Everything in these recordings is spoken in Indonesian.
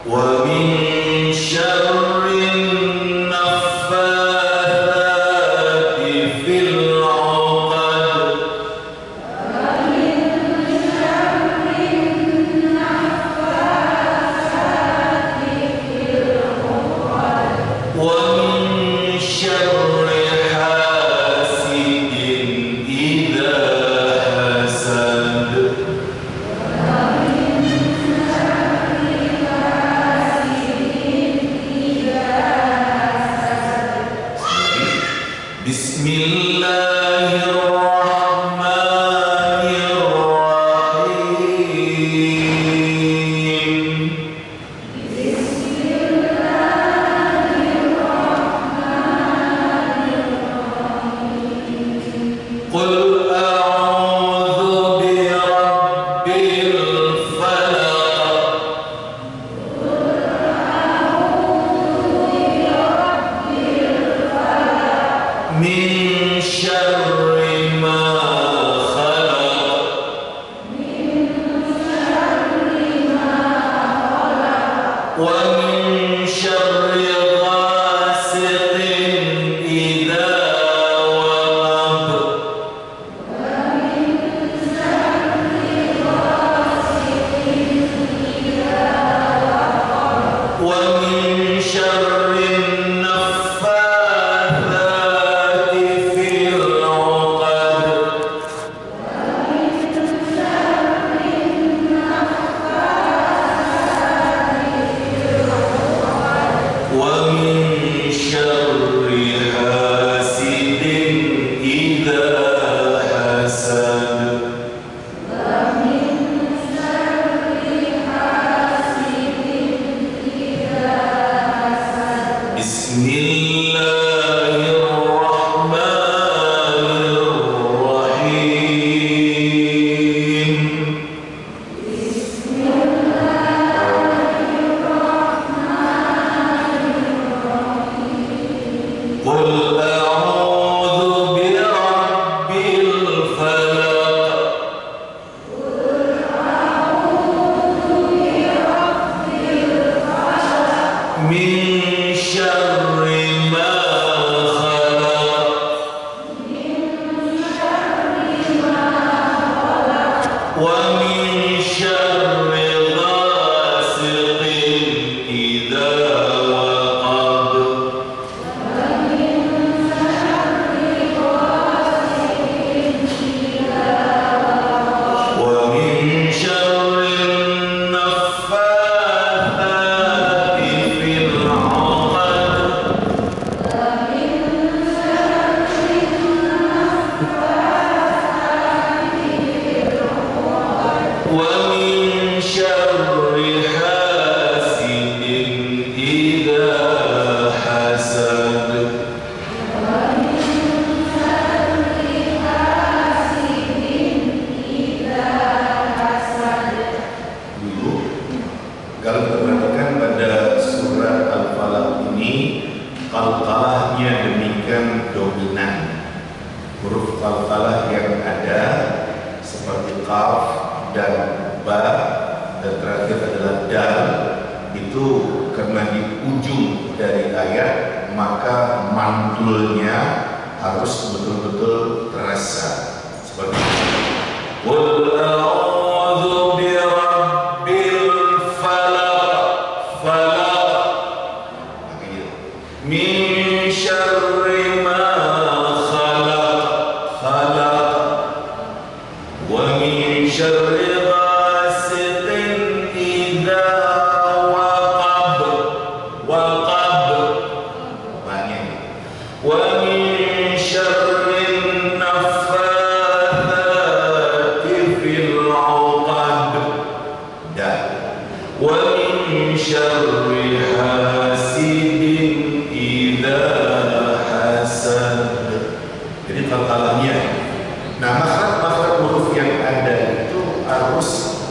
ومن شر النفاثات في العقد ومن شر حاسد إذا حسد بسم الله الرحمن الرحيم قل أعوذ برب الفلق من شر ما خلق ومن شر غاسق إذا وقب ومن شر النفاثات في العقد ومن شر حاسد إذا حسد بسم الله الرحمن الرحيم قل أعوذ برب الفلق من شر ما خلق ومن شر غاسق إذا وقب ومن شر النفاثات في العقد ومن شر حاسد إذا حسد dulu kalau kita perhatikan pada surat Al-Falaq ini qalqalahnya demikian dominan. Huruf qalqalah yang ada seperti qaf dan ba dan terakhir adalah dal itu karena di ujung dari ayat maka mantulnya harus betul-betul terasa seperti itu. Qul a'udzu birabbil falaq min syarri ma khalaq wa min syarri ghasiqin idza waqab banyak wa min syarri naffathati fil 'uqad wa min syarri hasidin idza hasad. Jadi qalqalahnya. Nah, makhraj huruf yang ada itu harus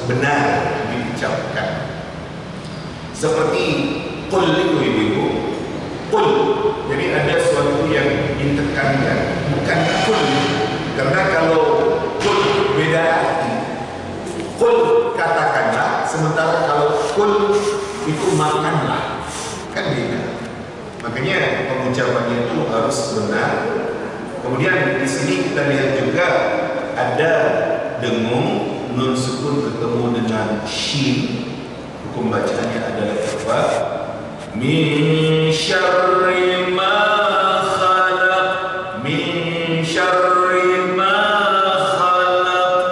benar diucapkan. Seperti qul itu ibu, qul. Jadi ada sesuatu yang ditekankan, bukan qul. Karena kalau qul beda arti. Qul katakanlah, sementara kalau qul itu makanlah, kan beda. Makanya pengucapannya itu harus benar. Kemudian di sini kita lihat juga ada dengung, nun sukun ketemu dengan shin. Hukum bacaannya adalah apa? Min syarri ma khalaq, min syarri ma khalaq.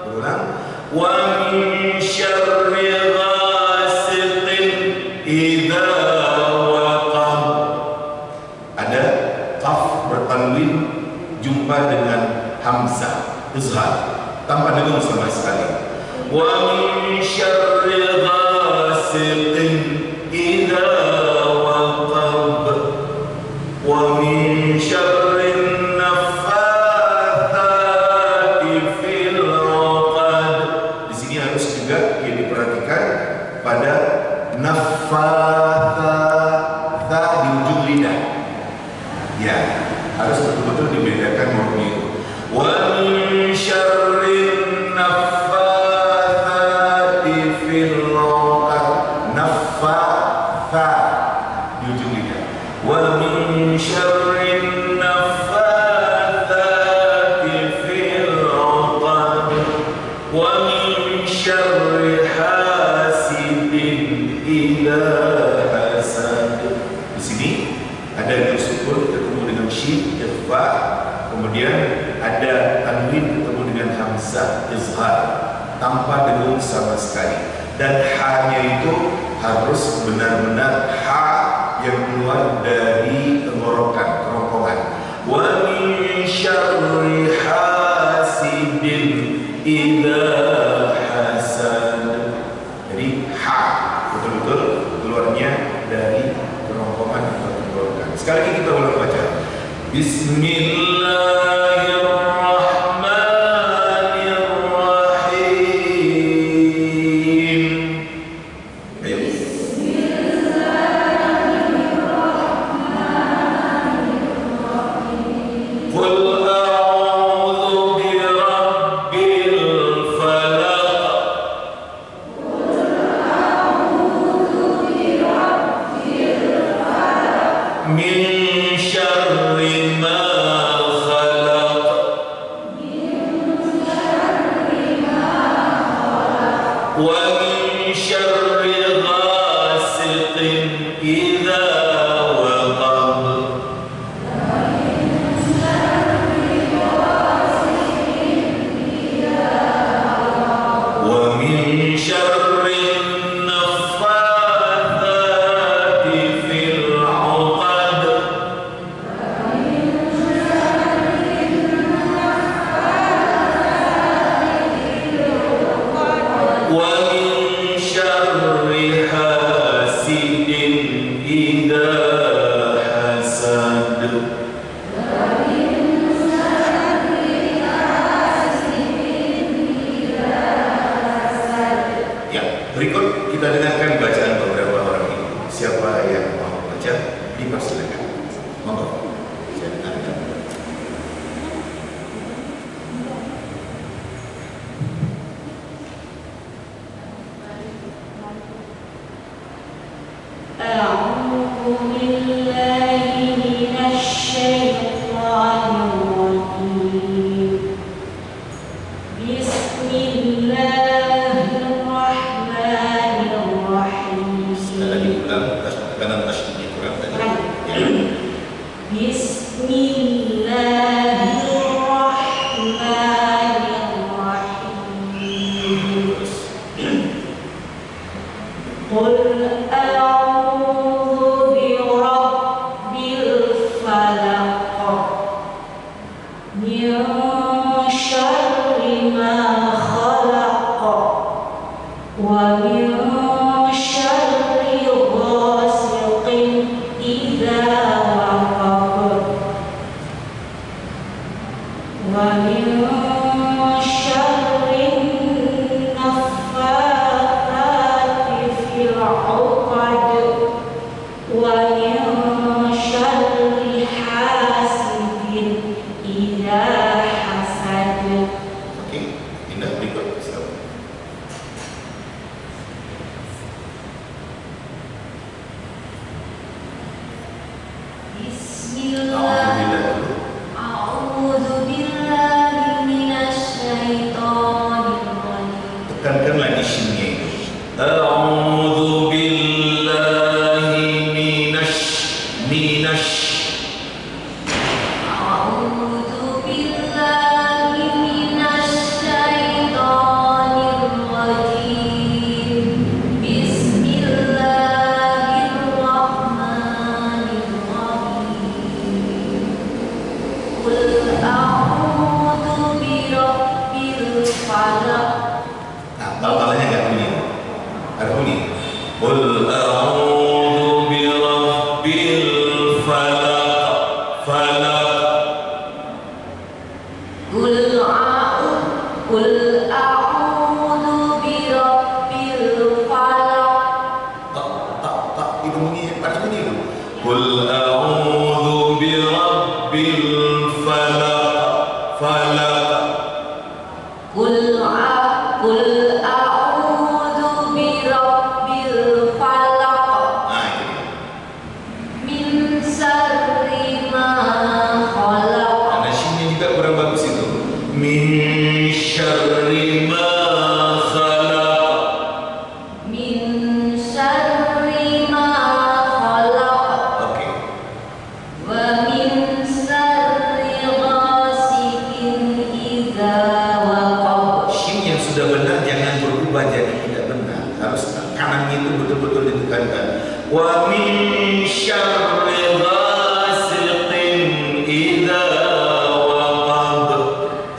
Berulang. Wa min syarri ghasiqin idza waqab. Ada qaf bertanwin jumpa dengan hamzah izhar tanpa dengung sama sekali. Wa min syarri ghasiqin idza waqab wa min syarri naffatsati fil 'uqad. Di sini harus juga diperhatikan pada naffatha di ujung lidah. Ya, harus betul-betul dibedakan hurufnya itu. Wa min syarri naffatsati fil 'uqad. Naffatha di ujung lidah. Wa min syarri naffatsati fil 'uqad wa min syarri hasidin idza hasad. Di sini ada nun sukun ketemu dengan shin ikhfa, kemudian ada tanwin ketemu dengan hamzah izhar tanpa dengung sama sekali, dan ha-nya itu harus benar-benar ha yang keluar dari tenggorokan, kerongkongan. Wa min syarri hasidin idza hasad. Jadi ha betul-betul keluarnya dari kerongkongan atau tenggorokan. Sekali lagi kita ulang baca. Bismillahirrahmanirrahim. Ayo. Qul a'udzu birabbil falaq. Min syarri ma khalaq. Wa min syarri ghasiqin idza waqab. Wa min syarri naffatsati fil 'uqad. Wa min syarri hasidin idza hasad. Ya, berikut kita dengarkan bacaan beberapa orang ini. Siapa yang mau baca, dipersilakan. Monggo. Saya dengarkan. أعوذ بالله من الشيطان الرجيم. بسم الله الرحمن الرحيم. Sekali lagi ulang, kanan tasydidnya kurang tadi. Ya. بسم الله الرحمن الرحيم. Terus. قل أعوذ برب الفلق من شر ما خلق ومن شر غاسق إذا وقب ومن شر النفاثات في العقد ومن شر حاسد إذا حسد. Oke, pindah berikut. Silakan. bunyi itu. Qul a'udzu birabbil falaq. Qul a'udzu birabbil falaq. Nah, itu dia. Min syarri ma khalaq. Karena shinnya juga kurang bagus itu. Min syarri ma khalaq. Min syarri ma khalaq. Oke. Wa min syarri ghasikin idza waqab. Shin yang sudah benar jangan berubah jadi tidak benar. Harus kanannya itu betul-betul ditekankan. Wa min syarri ghasiqin idza waqab.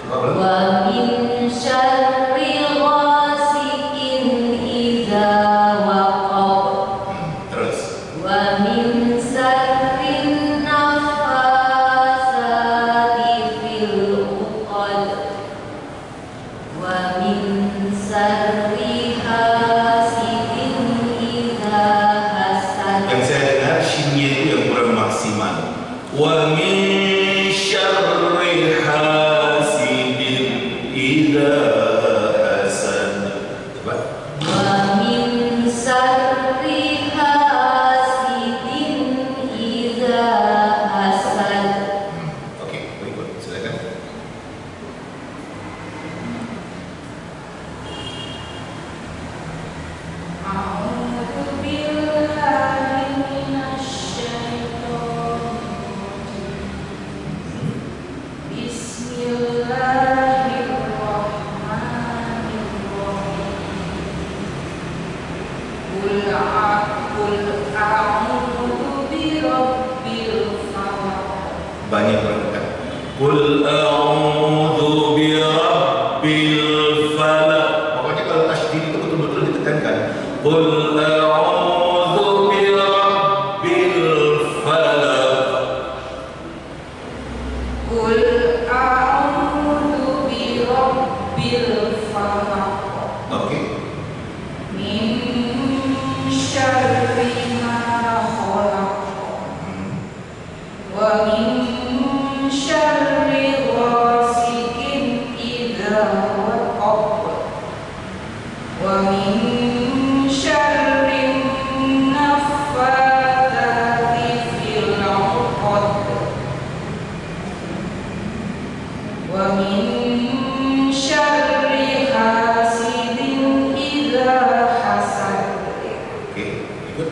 Coba ulang. Wa min syarri ghasikin idza waqab. Terus. Wa min syarri nafasati fil 'uqad. Wa min syarri hasidin idza hasad. Yang saya dengar shinnya itu yang kurang maksimal. Wa min syarri hasidin idza hasad. Coba. Wa min syarri hasidin idza hasad. Oke, berikut silakan. A'udzu billahi minasy syaithanir rajim. Bismillahirrahmanirrahim. Qul a'udzu birabbil falaq. Banyak berdekat. Qul a'udzu birabbil falaq. Pokoknya kalau tasydid itu betul-betul ditekankan. Qul a'udzu birabbil falaq. Qul a'udzu birabbil falaq. Oke. Min syarri ma khalaq. Wa min syarri ghasikin idza waqab. Wa min syarri naffatsati fil 'uqad. Wa min syarri hasidin idza hasad. Oke, ikut.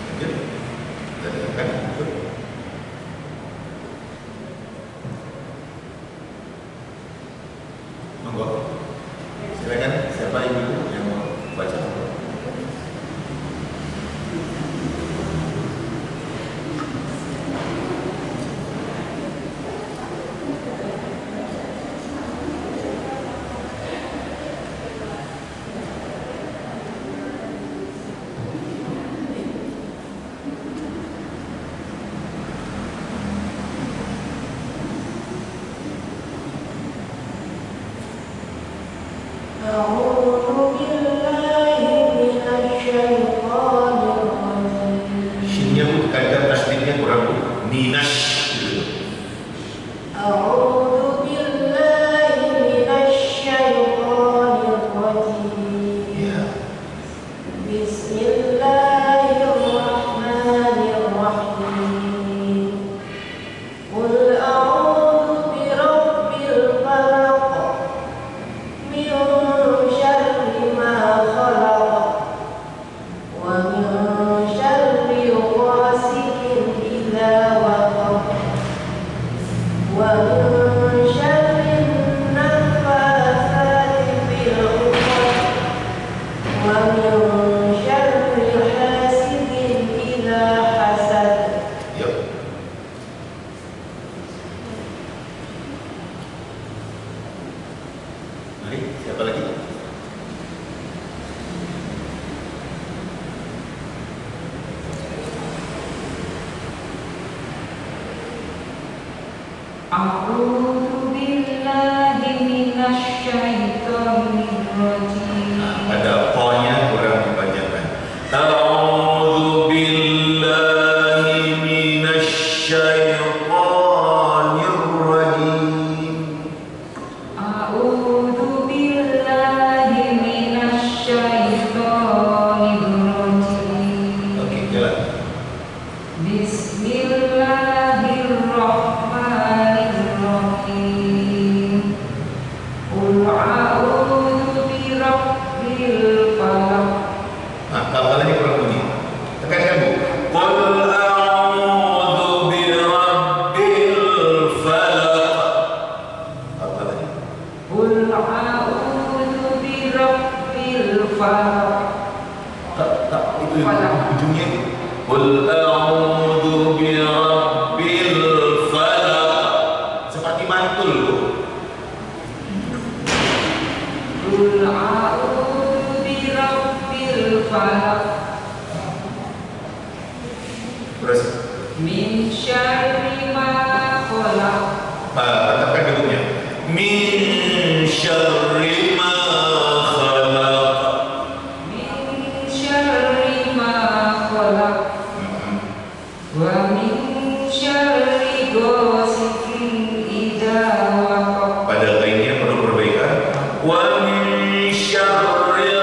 Lanjut. Kita dengarkan. Ikut. Monggo. Silakan siapa ibu yang mau baca? A'udzu billahi minasy syaithanir rajim. Shinnya bu tekankan, tasydidnya kurang bu. Minash gitu. A'udzu billahi minasy syaithanir rajim. Ya. Bismillahirrahmanirrahim. Qul a'udzu birabbil falaq. Min syarri ma khalaq. Wa min syarri ghasikin idza waqab. Wa min syarri naffatsati fil 'uqad. Wa min syarri hasidin idza hasad. Yuk. Mari, siapa lagi? A'udzu billahi minasy syaithanir rajim. Ada po-nya kurang dipanjangkan. A'udzu ujungnya itu. Qul a'udzu birabbil falaq. Seperti mantul loh. Qul a'udzu birabbil falaq. Terus Min syarri ma khalaq. katakan dulunya. Min syarri ma khalaq. Min syarri ma khalaq. Wa min syarri ghasiqin idza waqab. Pada lainnya perlu perbaikan. Wa min syarri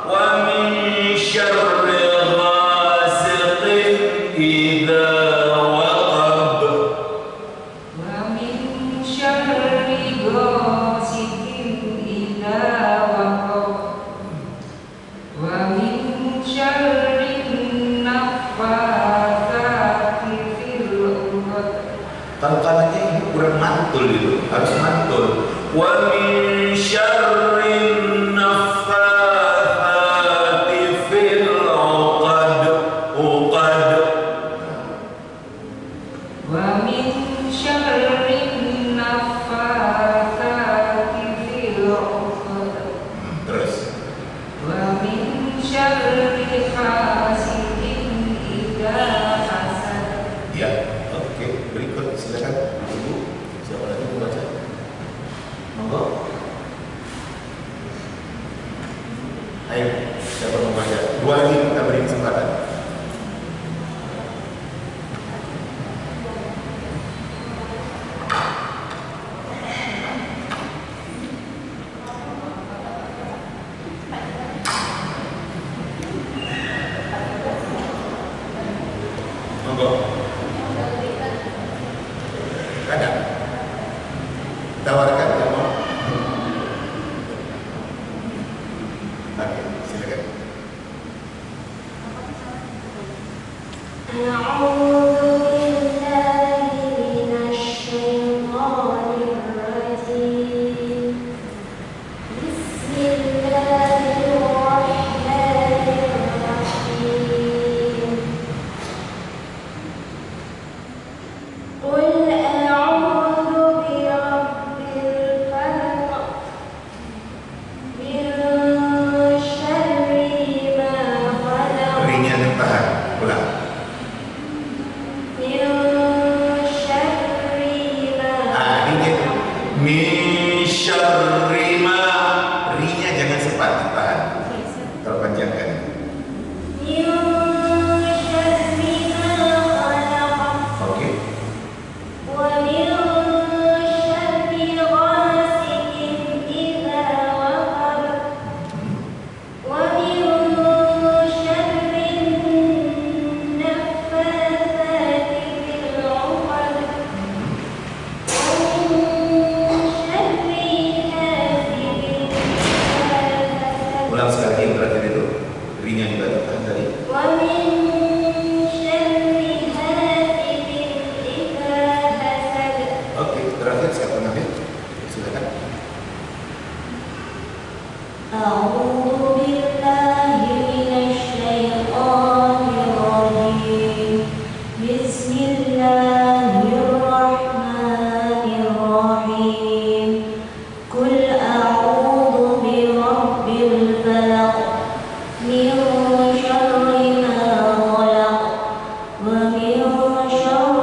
wa min syarri ghasiqin idza waqab. Wa min syarri ghasiqin idza waqab. Wa min syarri naffatsati fil 'uqad. Kalau kalanya ini kurang mantul itu, harus mantul. Wa min syarrin naffatsati fil 'uqad. Uqad. Wa min syarri naffatsati fil 'uqad. Terus. Wa min syarri hasidin idza hasad. Ya, oke. Berikut silakan Ibu. Siapa lagi mau baca? Monggo. Ayo, siapa mau baca? Dua lagi kita beri kesempatan. Monggo. Ada. Tawarkan ya mau. Oke, silakan. أعوذ بالله من الشيطان الرجيم بسم الله الرحمن الرحيم قل أعوذ برب الفلق من شر ما خلق Rinya tahan. Ulang. من شر ما Rinya itu. Min syarri ma. Rinya jangan sempat tahan. Terpanjangkan. من شر ما خلق Oke. ومن شر غاسق إذا وقب ومن شر النفاثات في العقد ومن شر حاسد إذا حسد Ulang sekali lagi berarti itu. Rinya juga tahan tadi. ومن شر حاسد إذا حسد Oke, terakhir siapa nanti? Silakan. أعوذ بالله من الشيطان الرجيم بسم الله الرحمن الرحيم قل أعوذ برب الفلق من شر ما خلق ومن شر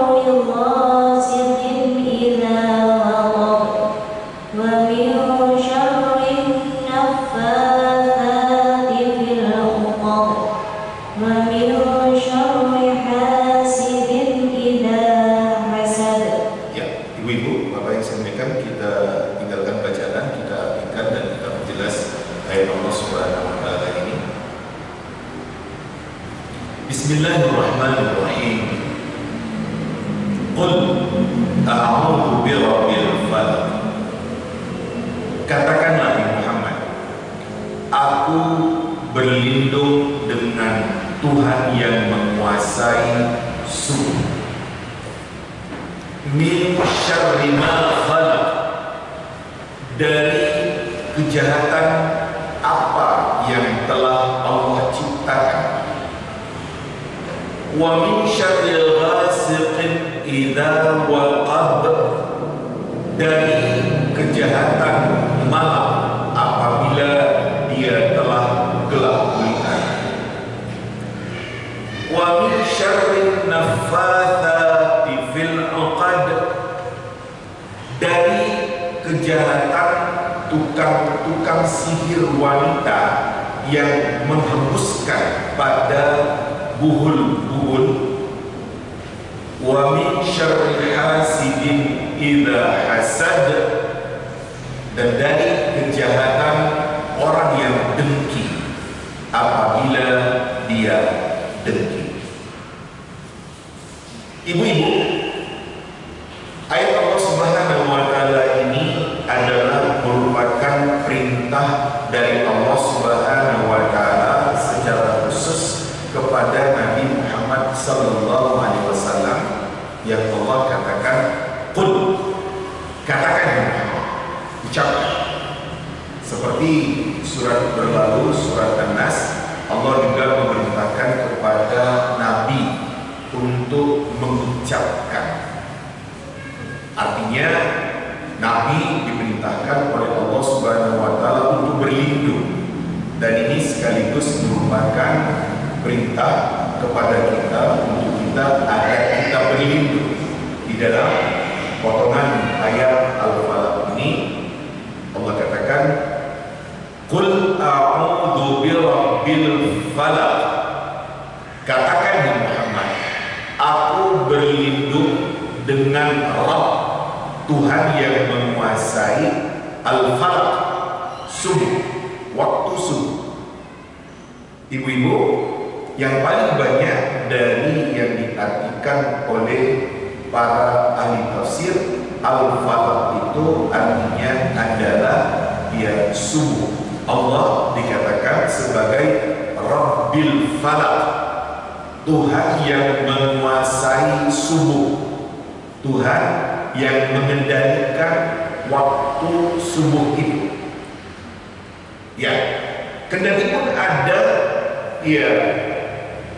غاسق إذا وقب ومن شر النفاثات في العقد ومن شر حاسد إذا حسد. Ya, ibu-ibu, bapak yang saya sampaikan, kita tinggalkan bacaan, kita artikan dan kita perjelas ayat Allah Subhanahu wa taala ini. Bismillahirrahmanirrahim. Qul a'udzu birabbil falaq. Katakanlah ya Muhammad, aku berlindung dengan Tuhan yang menguasai subuh. Min syarri ma khalaq, dari kejahatan apa yang telah Allah ciptakan. Wa min syarril ghasiqin idza waqab, dari kejahatan malam apabila dia telah gelap gulita. Wa min syarrin naffatsati fil 'uqad, dari kejahatan tukang sihir wanita yang menghembuskan pada buhul-buhul. Wa min syarri hasidin idza hasad, dan dari kejahatan orang yang dengki apabila dia dengki. Ibu-ibu, ayat Allah Subhanahu wa taala ini adalah merupakan perintah dari Allah Subhanahu wa taala secara khusus kepada Nabi Muhammad sallallahu alaihi wasallam, yang Allah katakan, "Qul", katakan, ucapkan. Seperti surat berlalu, surat An-Nas, Allah juga memerintahkan kepada Nabi untuk mengucapkan. Artinya Nabi diperintahkan oleh Allah Subhanahu wa taala untuk berlindung, dan ini sekaligus merupakan perintah kepada kita untuk kita agar kita berlindung. Di dalam potongan ayat Al-Falaq ini Allah katakan, "Qul a'udzu birabbil falaq", katakan ya Muhammad, aku berlindung dengan Rabb, Tuhan yang menguasai Al-Falaq, subuh, waktu subuh. Ibu-ibu, yang paling banyak dari yang diartikan oleh para ahli tafsir, Al-Falaq itu artinya adalah ya subuh. Allah dikatakan sebagai Rabbil Falaq, Tuhan yang menguasai subuh, Tuhan yang mengendalikan waktu subuh itu. Ya, kendati pun ada ya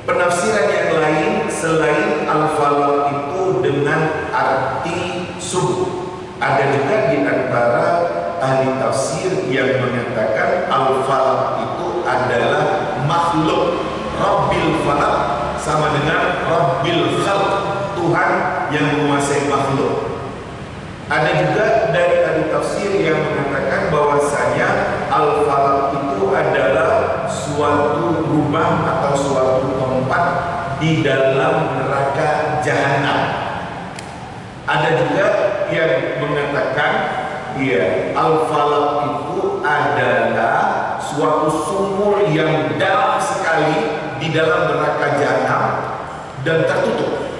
penafsiran yang lain selain Al-Falaq itu dengan arti subuh. Ada juga di antara ahli tafsir yang mengatakan Al-Falaq itu adalah makhluk. Rabbil Falaq sama dengan Rabbil Khalq, Tuhan yang menguasai makhluk. Ada juga dari ahli tafsir yang mengatakan bahwasanya Al-Falaq itu adalah suatu rumah atau suatu tempat di dalam neraka jahanam. Ada juga yang mengatakan ya, Al-Falaq itu adalah suatu sumur yang dalam sekali di dalam neraka jahanam dan tertutup.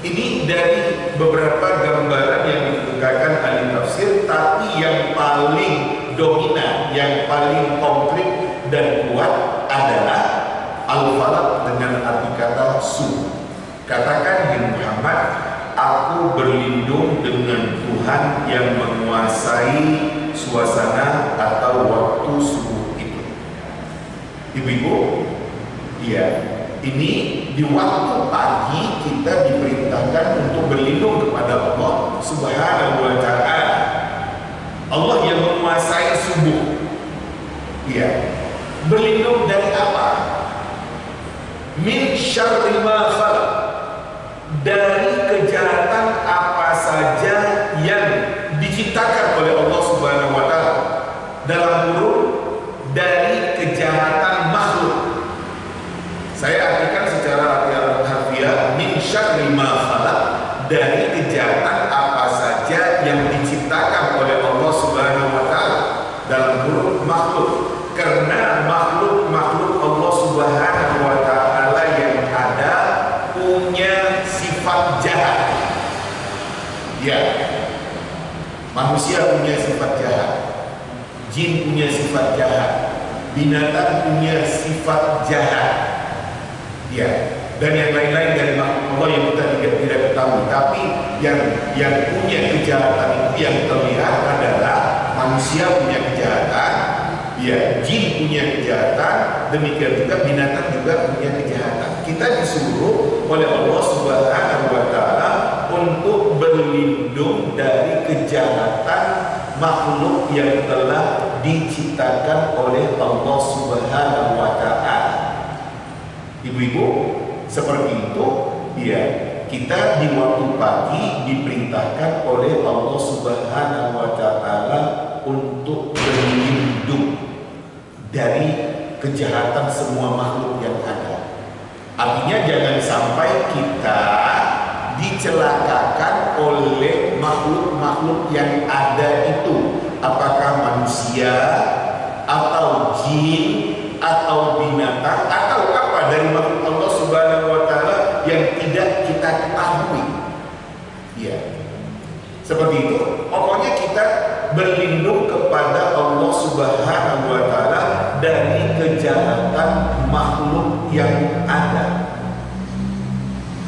Ini dari beberapa gambaran yang dikemukakan ahli tafsir, tapi yang paling dominan, yang paling konkret dan kuat adalah Al-Falaq dengan arti kata subuh. Katakan ya Muhammad, aku berlindung dengan Tuhan yang menguasai suasana atau waktu subuh itu. Ibu-ibu, ya, ini di waktu pagi kita diperintahkan untuk berlindung kepada Allah Subhanahu wa taala. Allah yang menguasai subuh. Ya, berlindung dari apa? Min syarri ma khalaq, dari kejahatan apa saja yang diciptakan oleh Allah Subhanahu wa taala. Dalam kurung, dari kejahatan makhluk. Saya artikan secara harfiah, min syarri ma khalaq, dari kejahatan apa saja yang diciptakan oleh Allah Subhanahu wa taala. Dalam kurung makhluk, karena makhluk Allah Subhanahu wa taala yang ada punya sifat jahat. Ya, manusia punya sifat jahat, jin punya sifat jahat, binatang punya sifat jahat, ya, dan yang lain-lain dari makhluk Allah yang kita tidak ketahui. Tapi yang punya kejahatan itu yang terlihat adalah manusia punya kejahatan, Ya, jin punya kejahatan, demikian juga binatang juga punya kejahatan. Kita disuruh oleh Allah Subhanahu wa taala untuk berlindung dari kejahatan makhluk yang telah diciptakan oleh Allah Subhanahu wa taala. Ibu-ibu, seperti itu ya. Kita di waktu pagi diperintahkan oleh Allah Subhanahu wa taala untuk berlindung dari kejahatan semua makhluk yang ada. Artinya jangan sampai kita dicelakakan oleh makhluk-makhluk yang ada itu, apakah manusia atau jin atau binatang atau apa dari makhluk Allah Subhanahu wa taala yang tidak kita ketahui. Ya. Seperti itu, pokoknya kita berlindung kepada Allah Subhanahu wa taala dari kejahatan makhluk yang ada.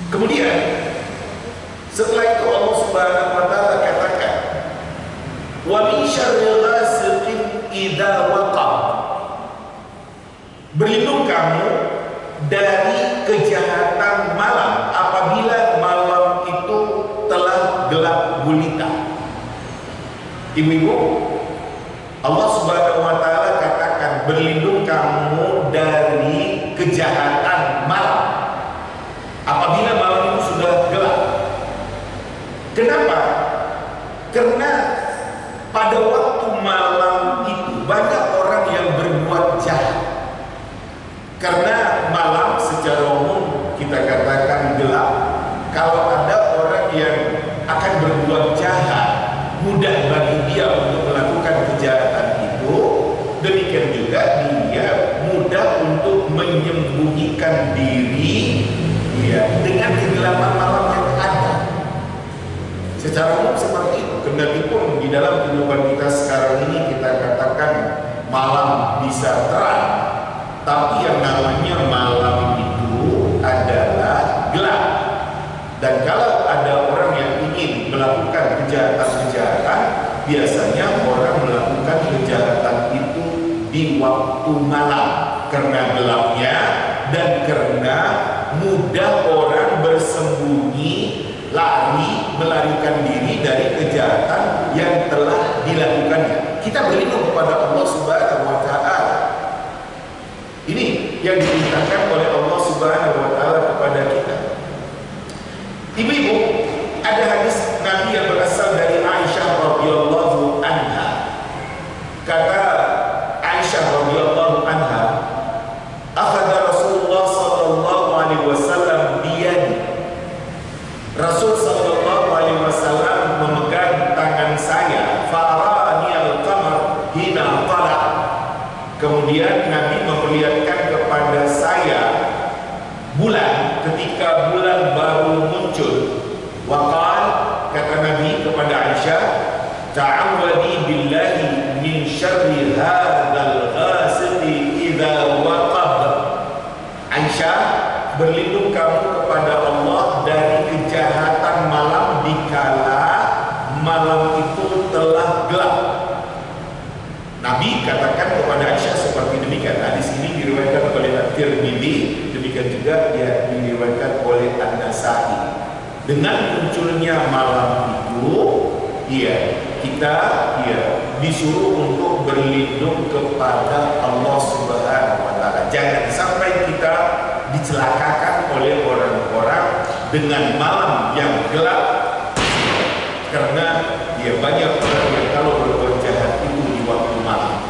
Kemudian setelah itu Allah Subhanahu wa taala katakan, "Wa min syarri ghasiqin idza waqab." Berlindung kamu dari kejahatan malam apabila malam itu telah gelap gulita. Ibu-ibu, Allah Subhanahu wa taala katakan berlindung kamu dari kejahatan malam apabila malam itu sudah gelap. Kenapa? Karena pada waktu malam itu banyak orang yang berbuat jahat. Karena malam secara umum kita katakan gelap. Kalau ada orang yang akan berbuat jahat, mudah bagi dia untuk melakukan kejahatan itu. Demikian juga dia mudah untuk menyembunyikan diri ya, dengan kegelapan malam yang ada. Secara umum seperti itu. Kendatipun di dalam kehidupan kita sekarang ini kita katakan malam bisa terang, tapi yang namanya malam itu adalah gelap. Dan kalau ada orang yang ingin melakukan kejahatan-kejahatan, biasanya orang melakukan kejahatan itu di waktu malam karena gelapnya dan karena mudah orang bersembunyi, lari, melarikan diri dari kejahatan yang telah dilakukannya. Kita berlindung kepada Allah Subhanahu wa taala. Ini yang diperintahkan oleh Allah Subhanahu wa taala kepada kita. Ibu-ibu, ada hadis Nabi yang berasal dari Aisyah radhiyallahu anha. Kata Aisyah radhiyallahu anha, "Akhadha Rasulullah sallallahu alaihi wasallam biyadi." Rasul sallallahu alaihi wasallam memegang tangan saya, "Farani al-qamar hina tala." Kemudian Nabi memperlihatkan kepada saya bulan ketika bulan baru muncul. Waqal, kata Nabi kepada Aisyah, "Ta'awwadi billahi min syarri hadzal ghasiqi idza waqab." Aisyah, berlindung kamu kepada Allah dari kejahatan malam dikala malam itu telah gelap. Nabi katakan kepada Aisyah seperti demikian. Hadis ini diriwayatkan oleh At-Tirmidzi, demikian juga dia diriwayatkan oleh An-Nasa'i. Dengan munculnya malam itu, kita disuruh untuk berlindung kepada Allah Subhanahu wa taala. Jangan sampai kita dicelakakan oleh orang-orang dengan malam yang gelap, karena banyak orang yang kalau berbuat jahat itu di waktu malam.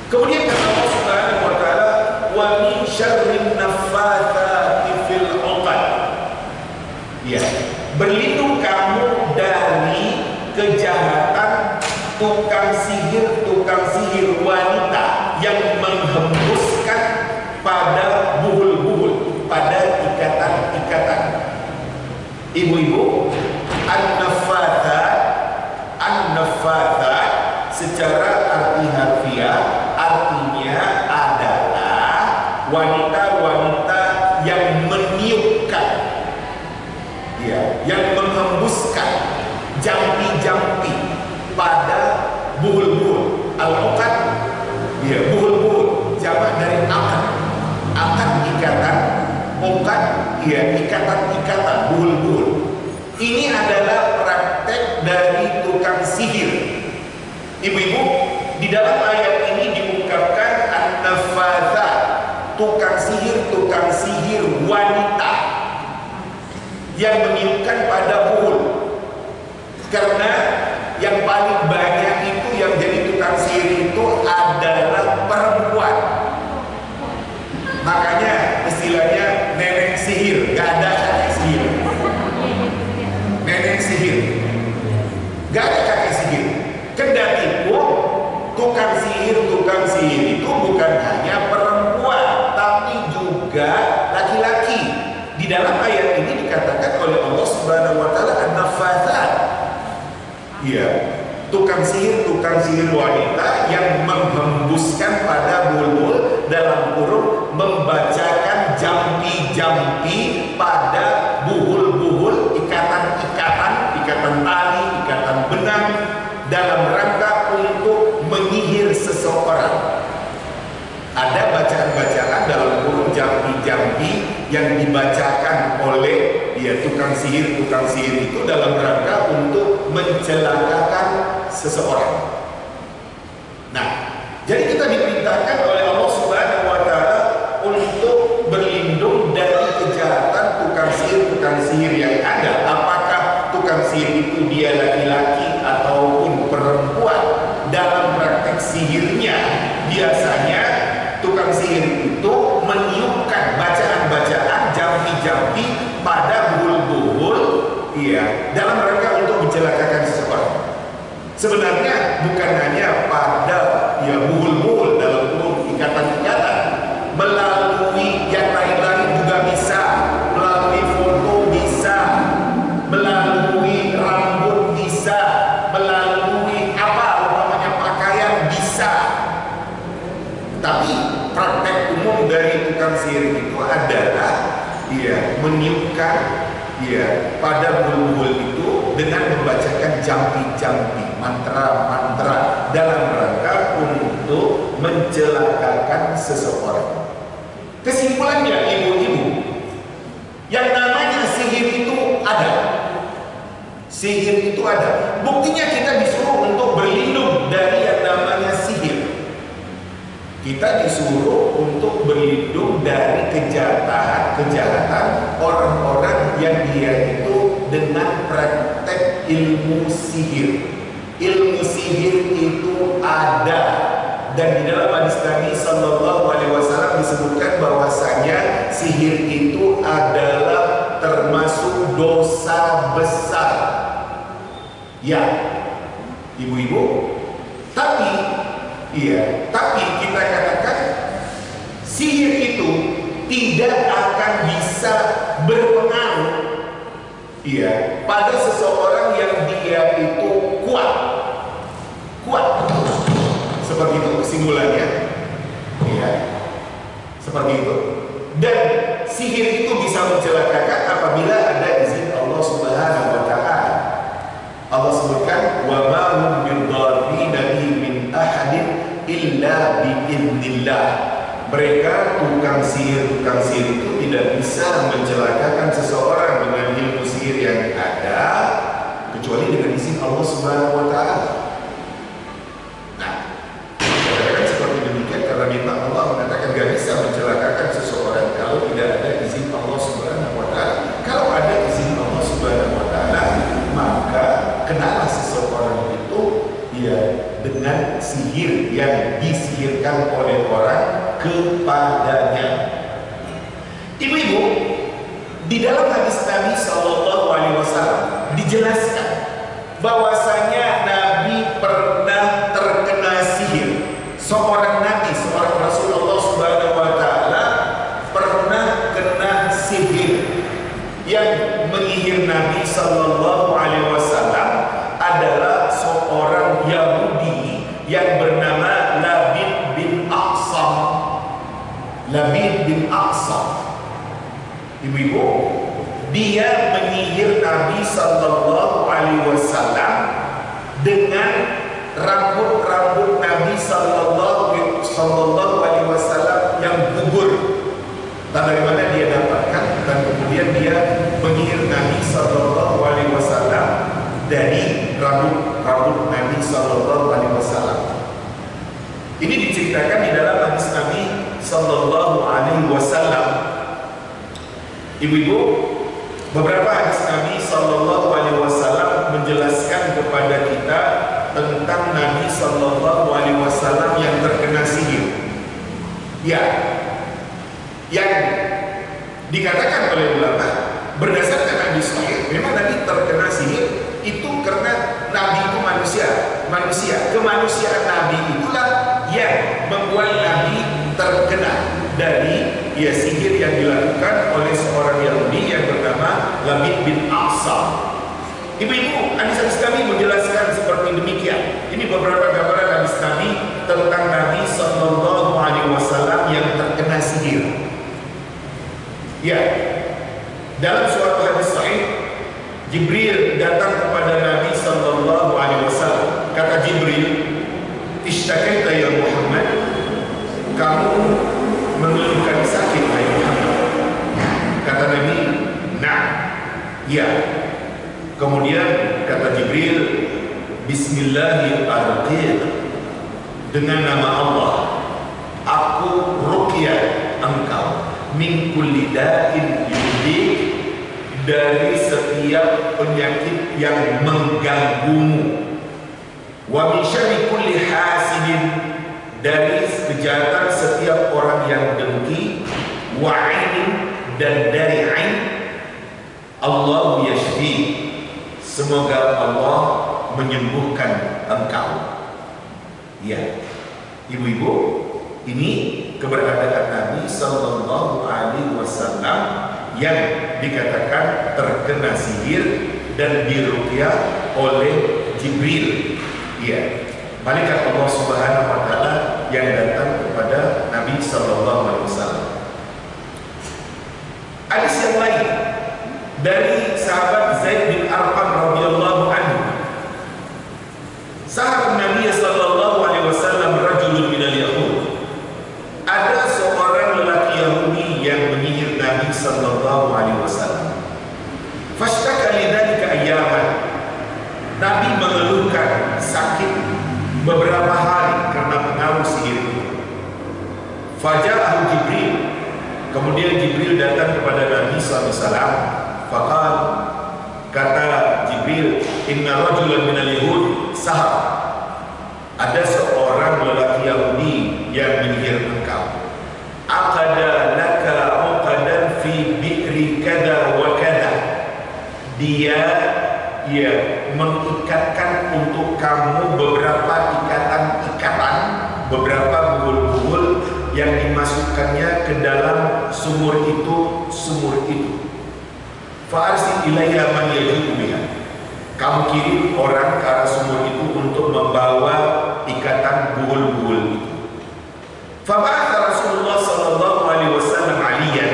Kemudian kata Allah Subhanahu wa taala, "Wa min syarrin naffatsati fil 'uqad." Berlindung kamu dari kejahatan tukang sihir wanita yang menghembuskan pada buhul-buhul, pada ikatan-ikatan. Ibu-ibu, an-naffathat secara arti harfiah artinya adalah wanita-wanita yang meniupkan, yang menghembuskan jampi-jampi pada buhul-buhul. Al-uqad ya ikatan-ikatan, buhul-buhul. Ini adalah praktek dari tukang sihir. Ibu-ibu, di dalam ayat ini diungkapkan an-nafatha, tukang sihir wanita yang meniupkan pada buhul. Karena yang paling banyak itu yang jadi tukang sihir itu adalah perempuan. Makanya istilahnya nenek sihir, gak ada kakek sihir. Nenek sihir, gak ada kakek sihir. Kendati pun tukang sihir itu bukan hanya perempuan, tapi juga laki-laki. Di dalam ayat ini dikatakan oleh Allah Subhanahu wa taala an-nafathat. Iya, tukang sihir wanita yang menghembuskan pada bulbul, dalam kurung membacakan jampi-jampi pada buhul-buhul, ikatan tali, ikatan benang, dalam rangka untuk menyihir seseorang. Ada bacaan-bacaan dalam kurung jampi-jampi yang dibacakan oleh tukang sihir itu dalam rangka untuk mencelakakan seseorang. Nah, jadi kita diperintahkan oleh Allah Subhanahu wa taala untuk berlindung dari kejahatan tukang sihir yang ada. Apakah tukang sihir itu dia laki-laki ataupun perempuan? Dalam praktek sihirnya biasanya tukang sihir itu meniupkan bacaan-bacaan, jampi-jampi pada buhul-buhul, dalam rangka untuk mencelakakan seseorang. Sebenarnya bukan hanya pada buhul-buhul dalam kurung ikatan-ikatan, melalui yang lain-lain juga bisa, melalui foto bisa, melalui rambut bisa, melalui pakaian bisa. Tapi praktek umum dari tukang sihir itu adalah meniupkan pada buhul-buhul itu dengan membacakan jampi-jampi, mantra-mantra dalam rangka untuk mencelakakan seseorang. Kesimpulannya, ibu-ibu, yang namanya sihir itu ada. Sihir itu ada. Buktinya kita disuruh untuk berlindung dari yang namanya sihir. Kita disuruh untuk berlindung dari kejahatan orang-orang yang dia itu dengan praktek ilmu sihir. Ilmu sihir itu ada, dan di dalam hadis Nabi Sallallahu Alaihi Wasallam disebutkan bahwasanya sihir itu adalah termasuk dosa besar. Ya, ibu-ibu. Tapi kita katakan sihir itu tidak akan bisa berpengaruh pada seseorang yang dia itu kuat. Seperti itu kesimpulannya. Seperti itu. Dan sihir itu bisa mencelakakan apabila ada izin Allah Subhanahu wa taala. Allah sebutkan wa ma hum bidzarrina min ahadin illa biidznillah. Mereka tukang sihir itu tidak bisa mencelakakan seseorang dengan ilmu sihir yang ada kecuali dengan izin Allah Subhanahu wa taala. Nah, katakan seperti demikian karena memang Allah mengatakan gak bisa mencelakakan seseorang kalau tidak ada izin Allah Subhanahu wa taala. Kalau ada izin Allah Subhanahu wa taala, maka kenalah seseorang itu dengan sihir yang disihirkan oleh orang kepadanya. Ibu-ibu, di dalam hadis Nabi Sallallahu Alaihi Wasallam dijelaskan bahwasanya Nabi pernah terkena sihir. Seorang Nabi, seorang Rasulullah Subhanahu Wa Taala pernah kena sihir. Yang menyihir Nabi Sallallahu Alaihi Wasallam adalah seorang Yahudi yang bernama Labid bin Aqsam. Ibu-ibu, dia menyihir Nabi Sallallahu Alaihi Wasallam dengan rambut-rambut Nabi Sallallahu Alaihi Wasallam yang gugur. Dan dari mana dia dapatkan? dan kemudian dia menyihir Nabi Sallallahu Alaihi Wasallam dari rambut Nabi Sallallahu Alaihi Wasallam. Ini diceritakan di dalam hadis Nabi Sallallahu Alaihi Wasallam. Ibu-ibu, beberapa hadis Nabi Sallallahu Alaihi Wasallam menjelaskan kepada kita tentang Nabi Sallallahu Alaihi Wasallam yang terkena sihir. Ya, yang dikatakan oleh ulama berdasarkan hadis sahih, memang Nabi terkena sihir itu karena Nabi itu manusia. Kemanusiaan Nabi itulah yang membuat Nabi terkena dari sihir yang dilakukan oleh seorang Yahudi yang bernama Labid bin Aqsa. Ibu-ibu, hadis kami menjelaskan seperti demikian. Ini beberapa gambaran hadis Nabi tentang Nabi Sallallahu Alaihi Wasallam yang terkena sihir. Ya, dalam suatu hadis sahih, Jibril datang kepada Nabi Sallallahu Alaihi Wasallam. Kata Jibril, "Ishtakaita ya Muhammad, kamu mengeluhkan sakit ya Muhammad." Kata Nabi, "Nah, ya." Kemudian kata Jibril, "Bismillahirrahmanirrahim, dengan nama Allah, aku ruqyah engkau min kulli da'in yudik, dari setiap penyakit yang mengganggumu, wa min syarri kulli hasidin, dari kejahatan setiap orang yang dengki, wa ainin, dan dari ain, Allah yashfi, semoga Allah menyembuhkan engkau." Ya, ibu-ibu, ini keberadaan Nabi Sallallahu Alaihi Wasallam yang dikatakan terkena sihir dan diruqyah oleh Jibril. Ya, malaikat Allah Subhanahu Wa Taala yang datang kepada Nabi Sallallahu Alaihi Wasallam. Hadis yang lain dari sahabat Zaid bin Arqam radhiyallahu anhu, sahabat Nabi Sallallahu Alaihi Wasallam rajulun minal Yahud, ada seorang lelaki Yahudi yang menyihir Nabi Sallallahu Alaihi Wasallam. Fashtaka lidzalika ayyaman, Nabi mengeluhkan sakit beberapa hari karena pengaruh sihir itu. Faja'ahu Jibril, kemudian Jibril datang kepada Nabi Sallallahu Alaihi Wasallam. Faqal, kata Jibril, "Inna rajulan minal Yahud sahab, ada seorang lelaki Yahudi yang menyihir engkau. Aqada laka uqadan fi bi'ri kada wa kada, dia mengikatkan untuk kamu beberapa ikatan-ikatan, beberapa buhul-buhul yang dimasukkannya ke dalam sumur itu. Fa'arsil ilayya man yajibu biha, kamu kirim orang ke arah sumur itu untuk membawa ikatan buhul-buhul itu." Faba'atha Rasulullah Sallallahu Alaihi Wasallam Aliyan,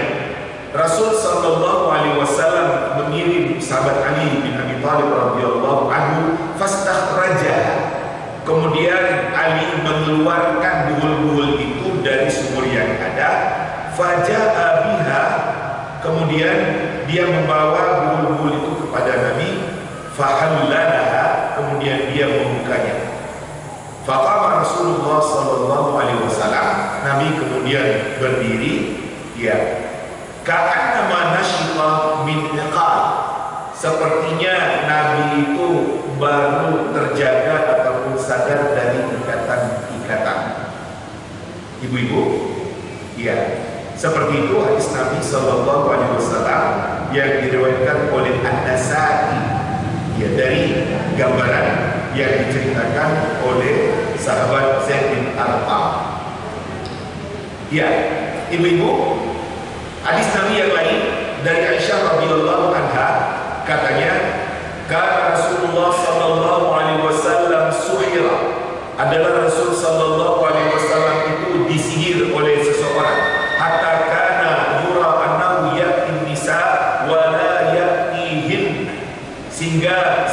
Rasul Sallallahu Alaihi Wasallam mengirim sahabat Ali bin Abi Thalib radhiyallahu anhu, fastakhraja, kemudian Ali mengeluarkan buhul-buhul itu dari sumur yang ada. Faja'a biha, kemudian dia membawa buhul-buhul itu kepada Nabi. Fahallalaha, kemudian dia membukanya. Faqama Rasulullah Sallallahu Alaihi Wasallam, Nabi kemudian berdiri. Ya, ka'annama nasyita min iqal, sepertinya Nabi itu baru terjaga ataupun sadar dari ikatan-ikatan. Ibu-ibu, ya, seperti itu hadis Nabi Sallallahu Alaihi Wasallam yang diriwayatkan oleh An-Nasa'i, ya, dari gambaran yang diceritakan oleh sahabat Zaid bin Arqam. Ya, ibu-ibu, hadis Nabi yang lain dari Aisyah radhiyallahu anha, katanya, "Kana Rasulullah Sallallahu Alaihi Wasallam suhira, adalah Rasul Sallallahu Alaihi Wasallam itu disihir oleh seseorang, hatta kana yura annahu ya'ti nisa wa la ya'tihin, sehingga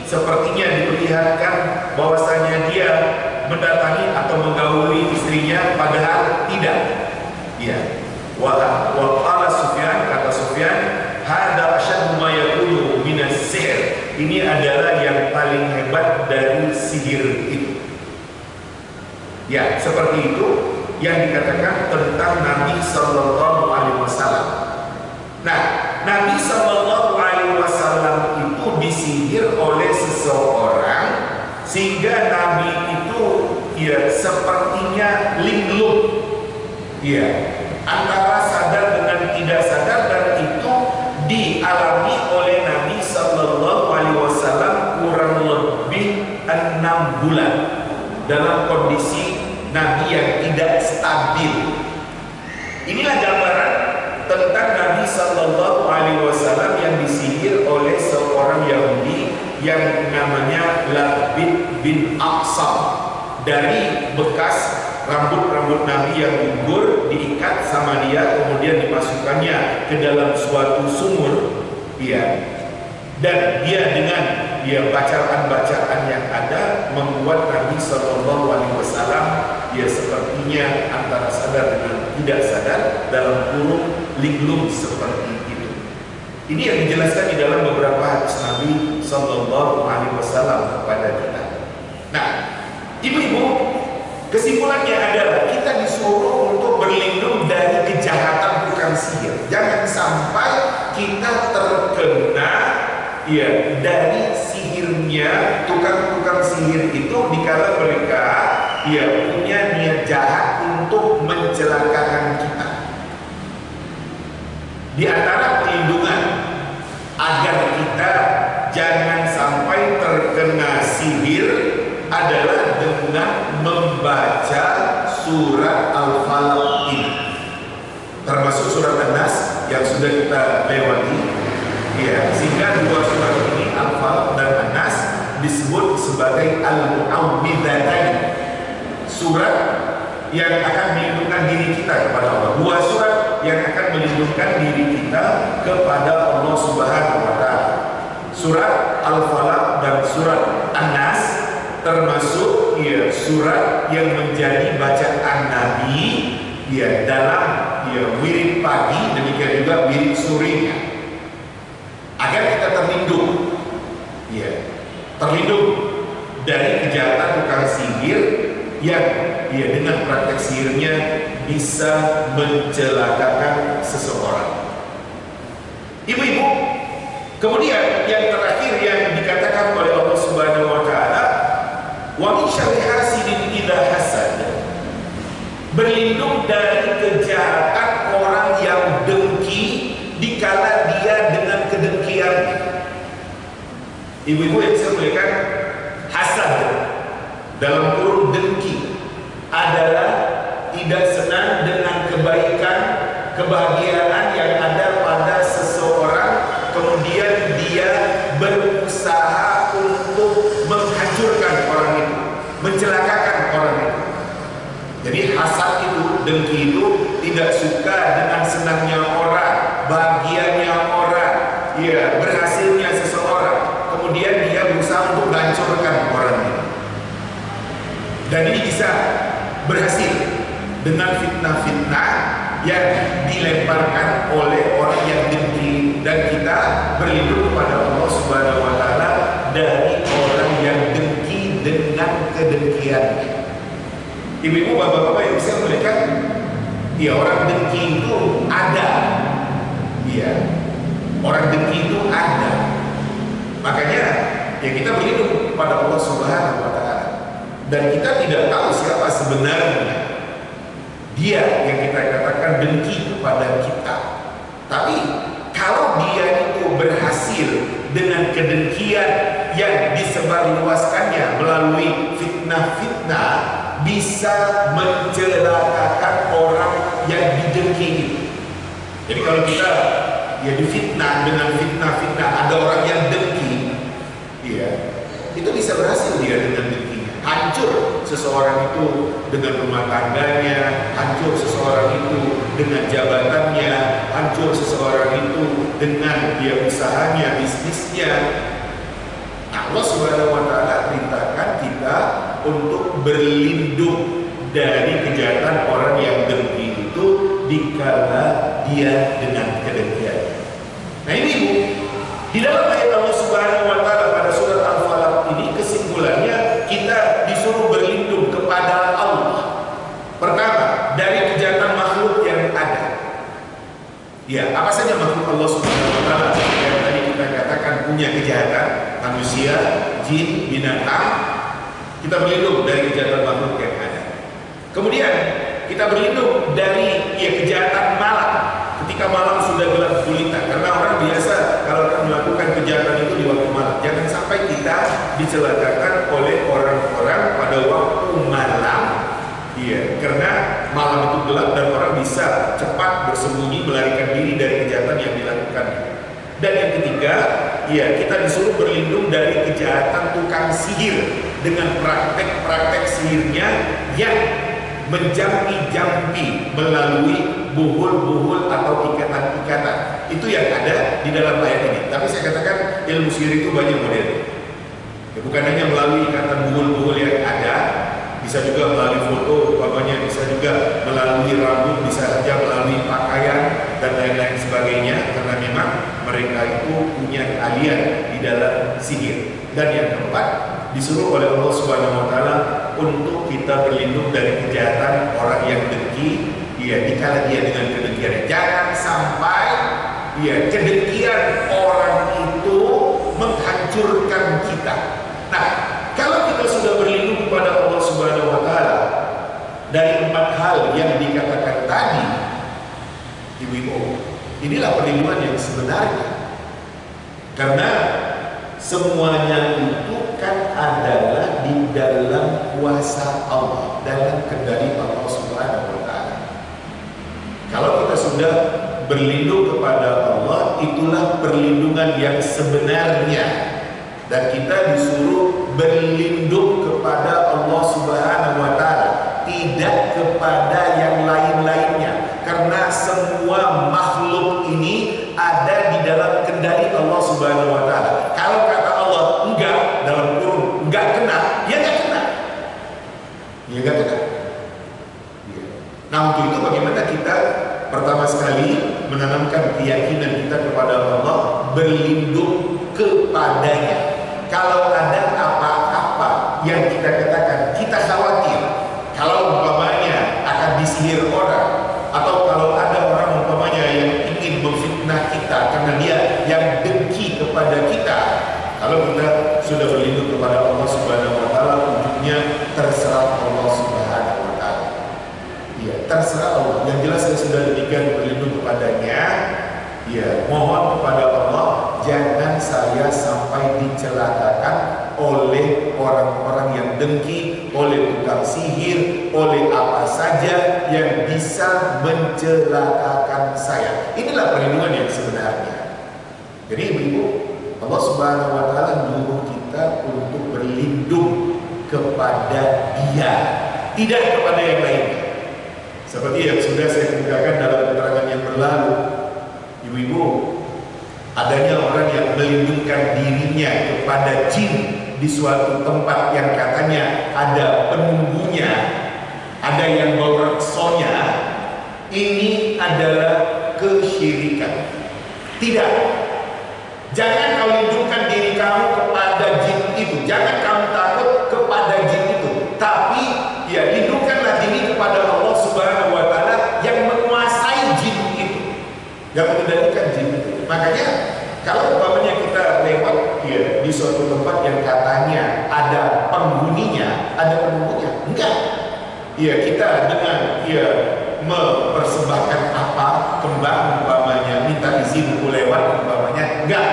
sepertinya diperlihatkan bahwasanya dia mendatangi atau menggauli istrinya padahal tidak. Ya, Wa qala Sufyan, kata Sufyan, hada asyaddu ma yakunu minas sihr. Ini adalah yang paling hebat dari sihir itu. Ya, seperti itu yang dikatakan tentang Nabi Sallallahu Alaihi Wasallam. Nah, Nabi Sallallahu Alaihi Wasallam itu disihir oleh seseorang sehingga Nabi itu ya sepertinya linglung, ya, antara sadar dengan tidak sadar, dan itu dialami oleh Nabi Sallallahu Alaihi Wasallam kurang lebih 6 bulan dalam kondisi Nabi yang tidak stabil. Inilah gambaran tentang Nabi Sallallahu Alaihi Wasallam yang disihir oleh seorang Yahudi yang namanya Labid bin Aqsam. Dari bekas rambut-rambut Nabi yang gugur diikat sama dia, kemudian dimasukkannya ke dalam suatu sumur, ya. Dan dia dengan bacaan-bacaan yang ada membuat Nabi Sallallahu Alaihi Wasallam sepertinya antara sadar dengan tidak sadar, dalam kurung linglung seperti itu. Ini yang dijelaskan di dalam beberapa hadis Nabi Sallallahu Alaihi Wasallam kepada kita. Nah, ibu-ibu, kesimpulannya adalah kita disuruh untuk berlindung dari kejahatan tukang sihir. Jangan sampai kita terkena dari sihirnya tukang-tukang sihir itu dikala mereka punya niat jahat untuk mencelakakan kita. Di antara perlindungan agar kita jangan sampai terkena sihir adalah dengan membaca surat Al-Falaq ini, termasuk surat An-Nas yang sudah kita lewati, sehingga dua surat ini, Al-Falaq dan An-Nas, disebut sebagai Al-Mu'awwidzatain, surat yang akan melindungkan diri kita kepada Allah. Dua surat yang akan melindungkan diri kita kepada Allah Subhanahu wa Ta'ala. Surat Al-Falaq dan surat An-Nas termasuk surat yang menjadi bacaan Nabi dalam wirid pagi, demikian juga wirid sorenya, agar kita terlindung dari kejahatan tukang sihir yang dengan praktek sihirnya bisa mencelakakan seseorang. Ibu-ibu, kemudian yang terakhir yang dikatakan oleh Allah Subhanahu wa Ta'ala, wa min syarri hasidin idza hasad, berlindung dari kejahatan orang yang dengki dikala dia dengan kedengkiannya. Ibu-ibu yang saya muliakan, hasad dalam kurung dengki adalah tidak senang dengan kebaikan, kebahagiaan yang ada pada seseorang, kemudian dia berusaha untuk menghancurkan orang itu, mencelakakan orang itu. Jadi hasad itu, dengki itu tidak suka dengan senangnya orang, bahagianya orang, berhasilnya seseorang, kemudian dia berusaha untuk menghancurkan orang itu. Dan ini bisa berhasil dengan fitnah-fitnah yang dilemparkan oleh orang yang dengki, dan kita berlindung kepada Allah Subhanahu wa Ta'ala dari orang yang dengki dengan kedengkiannya. Ibu-ibu, bapak-bapak yang bisa melihat, orang dengki itu ada, orang dengki itu ada. Makanya kita berlindung kepada Allah Subhanahu wa Ta'ala. Dan kita tidak tahu siapa sebenarnya dia yang kita katakan dengki kepada kita. Tapi kalau dia itu berhasil dengan kedengkian yang disebarluaskannya melalui fitnah-fitnah, bisa mencelakakan orang yang didengki. Jadi kalau kita difitnah dengan fitnah-fitnah, ada orang yang dengki, itu bisa berhasil dia dengan dengki. Hancur seseorang itu dengan rumah tangganya, hancur seseorang itu dengan jabatannya, hancur seseorang itu dengan usahanya, bisnisnya. Allah Subhanahu wa Ta'ala perintahkan kita untuk berlindung dari kejahatan orang yang dengki itu dikala dia dengan kedengkian. Nah ini Bu, di dalam ayat Allah Subhanahu wa taala pada surat Al-Falaq ini kesimpulannya kita disuruh berlindung kepada Allah. Pertama, dari kejahatan makhluk yang ada. Ya, apa saja makhluk Allah Subhanahu wa taala yang tadi kita katakan punya kejahatan, manusia, jin, binatang. Kita berlindung dari kejahatan makhluk yang ada. Kemudian kita berlindung dari kejahatan malam. Ketika malam sudah gelap gulita, karena orang biasa kalau akan melakukan kejahatan itu di waktu malam. Jangan sampai kita dicelakakan oleh orang-orang pada waktu malam. Iya, karena malam itu gelap dan orang bisa cepat bersembunyi melarikan diri dari kejahatan yang dilakukan. Dan yang ketiga, kita disuruh berlindung dari kejahatan tukang sihir dengan praktek-praktek sihirnya yang menjampi-jampi melalui buhul-buhul atau ikatan-ikatan. Itu yang ada di dalam ayat ini. Tapi saya katakan ilmu sihir itu banyak model. Bukan hanya melalui ikatan buhul-buhul yang ada, bisa juga melalui foto, umpamanya bisa juga melalui rambut, bisa saja melalui pakaian dan lain-lain sebagainya, karena memang mereka itu punya keahlian di dalam sihir. Dan yang keempat, disuruh oleh Allah Subhanahu wa taala untuk kita berlindung dari kejahatan orang yang dengki, dikala dia dengan kedengkian. Jangan sampai kedengkian orang itu menghancurkan kita. Nah, kalau kita sudah berlindung kepada Allah Subhanahu wa taala dari 4 hal yang dikatakan tadi, Ibu-ibu, inilah perlindungan yang sebenarnya. Karena semuanya itu kan adalah di dalam kuasa Allah, dalam kendali Allah Subhanahu wa taala. Kalau kita sudah berlindung kepada Allah, itulah perlindungan yang sebenarnya. Dan kita disuruh berlindung kepada Allah Subhanahu wa taala, tidak kepada yang lain-lainnya. Karena semua makhluk ini ada di dalam kendali Allah Subhanahu wa taala. Kalau kata Allah enggak, dalam kurung enggak kena, ya enggak kena. Ya enggak kena. Nah, untuk itu bagaimana kita pertama sekali menanamkan keyakinan kita kepada Allah, berlindung kepadanya. Kalau ada apa-apa yang kita katakan, kita khawatir kalau umpamanya akan disihir orang, atau kalau ada orang umpamanya yang ingin memfitnah kita karena dia yang dengki kepada kita, kalau kita sudah berlindung kepada Allah Subhanahu wa taala, ujungnya terserah Allah Subhanahu wa taala. Iya, terserah Allah. Yang jelas saya sudah demikian berlindung kepadanya. Ya, mohon kepada Allah jangan saya sampai dicelakakan oleh orang-orang yang dengki, oleh tukang sihir, oleh apa saja yang bisa mencelakakan saya. Inilah perlindungan yang sebenarnya. Jadi Ibu, Allah Subhanahu wa taala menyuruh kita untuk berlindung kepada Dia, tidak kepada yang lainnya. Seperti yang sudah saya kemukakan dalam keterangan yang berlalu, Ibu-ibu, adanya orang yang melindungkan dirinya kepada jin di suatu tempat yang katanya ada penunggunya, ada yang bawa reksonya. Ini adalah kesyirikan. Tidak. Jangan kau lindungkan diri kamu kepada jin itu. Jangan kamu takut kepada jin itu. Tapi lindungkanlah diri kepada Allah Subhanahu wa taala yang menguasai jin itu, yang mengendalikan jin itu. Makanya kalau umpamanya kita lewat di suatu tempat yang katanya ada penghuninya, ada penunggunya, enggak. Kita dengan mempersembahkan kembang umpamanya, minta izin untuk lewat umpamanya, enggak.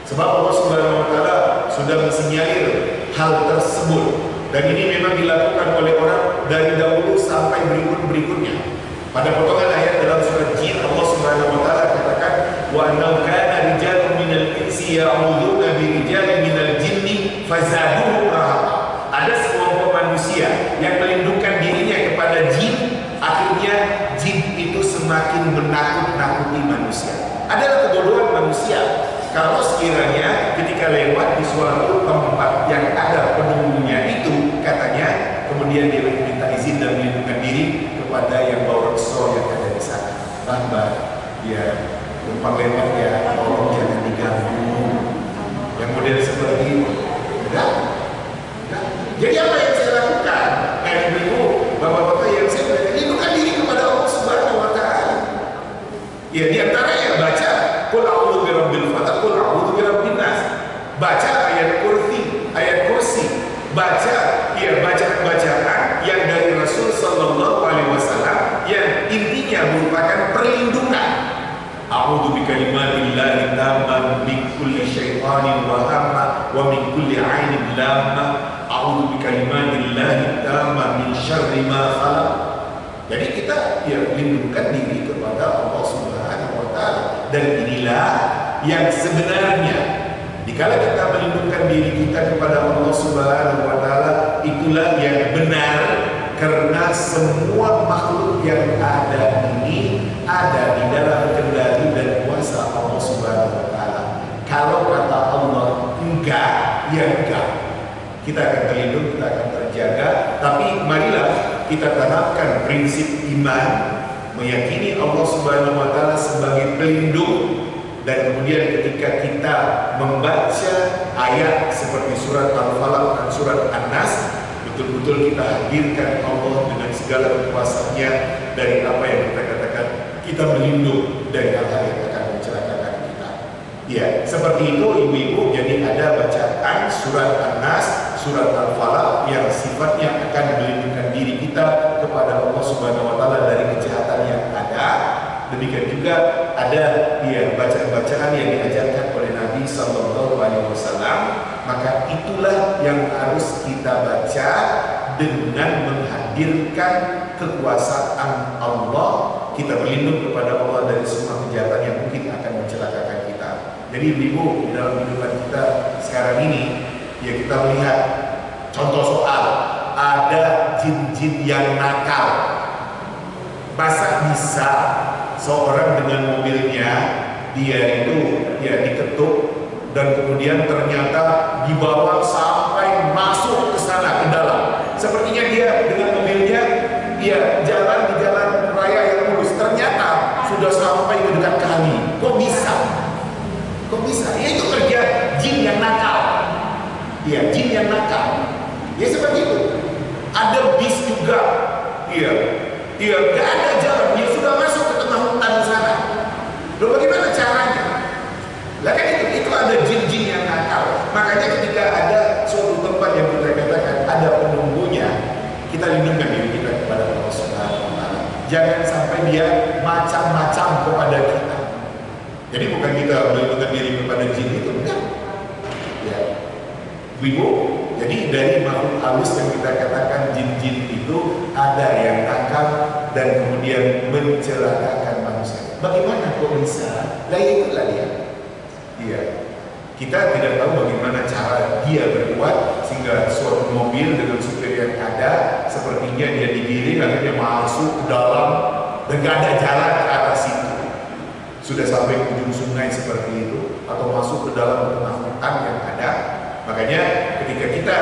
Sebab Allah Subhanahu wa taala sudah mensinyalir hal tersebut. Dan ini memang dilakukan oleh orang dari dahulu sampai berikut-berikutnya. Pada potongan ayat dalam surat Jin, Allah Subhanahu wa taala katakan, "Wa annahu kana rijalun minal insi ya'udzuuna bi rijalin minal jinni fazaduhum rahaqa." Ada sekelompok manusia yang melindungkan dirinya kepada jin, akhirnya jin itu semakin menakut-nakuti manusia. Adalah kebodohan manusia kalau sekiranya ketika lewat di suatu tempat yang ada penunggunya itu, katanya kemudian dia minta izin dan melindungkan diri kepada yang bawa rekso yang numpang lewat ya, tolong jangan diganggu. Yang model seperti ini, enggak. Jadi apa yang saya lakukan? Ibu, bapak-bapak yang saya belajar, lindungkan diri kepada Allah Subhanahu Wa Taala. Ya diantaranya baca Qul a'udzu birabbil falaq, Qul a'udzu birabbin nas. Baca ayat kursi, baca bacaan yang dari Rasul Sallallahu Alaihi Wasallam yang intinya merupakan perlindungan. A'udzu bikalimatillahi tammati min kulli syaitanin wa hamma wa min kulli 'ainin lamma. A'udzu bikalimatillahi tammati min syarri ma khalaq. Jadi kita lindungkan diri kepada Allah Subhanahu Wa Taala, dan inilah yang sebenarnya. Dikala kita melindungkan diri kita kepada Allah Subhanahu Wa Taala, itulah yang benar, karena semua makhluk yang ada ini ada di dalam kendali dan kuasa Allah Subhanahu Wa Taala. Kalau kata Allah enggak, ya enggak. Kita akan terlindung, kita akan terjaga. Tapi marilah kita tanamkan prinsip iman, meyakini Allah Subhanahu Wa Taala sebagai pelindung. Dan kemudian ketika kita membaca ayat seperti surat Al-Falaq dan surat An-Nas, betul-betul kita hadirkan Allah dengan segala kekuasaannya dari apa yang kita katakan. Kita melindung dari hal-hal yang akan mencelakakan kita. Ya, seperti itu ibu-ibu. Jadi ada bacaan surat An-Nas, surat Al-Falaq yang sifatnya akan melindungkan diri kita kepada Allah Subhanahu Wa Taala dari kejahatan yang ada. Demikian juga ada bacaan-bacaan yang diajarkan oleh Nabi Sallallahu Alaihi Wasallam. Maka itulah yang harus kita baca dengan menghadirkan kekuasaan Allah. Kita berlindung kepada Allah dari semua kejahatan yang mungkin akan mencelakakan kita. Jadi ibu, dalam kehidupan kita sekarang ini, ya kita melihat contoh soal ada jin-jin yang nakal. Masa bisa seorang dengan mobilnya dia itu diketuk dan kemudian ternyata dibawa sampai masuk ke sana, ke dalam. Sepertinya dia dengan mobilnya jalan di jalan raya yang mulus, ternyata sudah sampai ke dekat kali. Kok bisa? Ya itu kerja jin yang nakal. Iya, jin yang nakal. Ya seperti itu. Ada bis juga. Gak ada jalan, dia sudah masuk ke tengah hutan sana. Loh bagaimana caranya? Lah kan itu ada jin-jin yang nakal. Makanya ketika ada suatu tempat yang kita katakan ada penunggunya, kita lindungkan diri kita kepada Allah Subhanahu Wa Taala. Jangan sampai dia macam-macam kepada kita. Jadi bukan kita melindungkan diri kepada jin itu, enggak. Ya, ibu. Jadi dari makhluk halus yang kita katakan jin-jin itu ada yang nakal dan kemudian mencelakakan manusia. Bagaimana kok bisa? Lah itulah dia. Iya. Kita tidak tahu bagaimana cara dia berbuat sehingga suatu mobil dengan supir yang ada sepertinya dia digiring akhirnya masuk ke dalam dan gak ada jalan ke arah situ. Sudah sampai ke ujung sungai seperti itu atau masuk ke dalam tengah hutan yang ada. Makanya ketika kita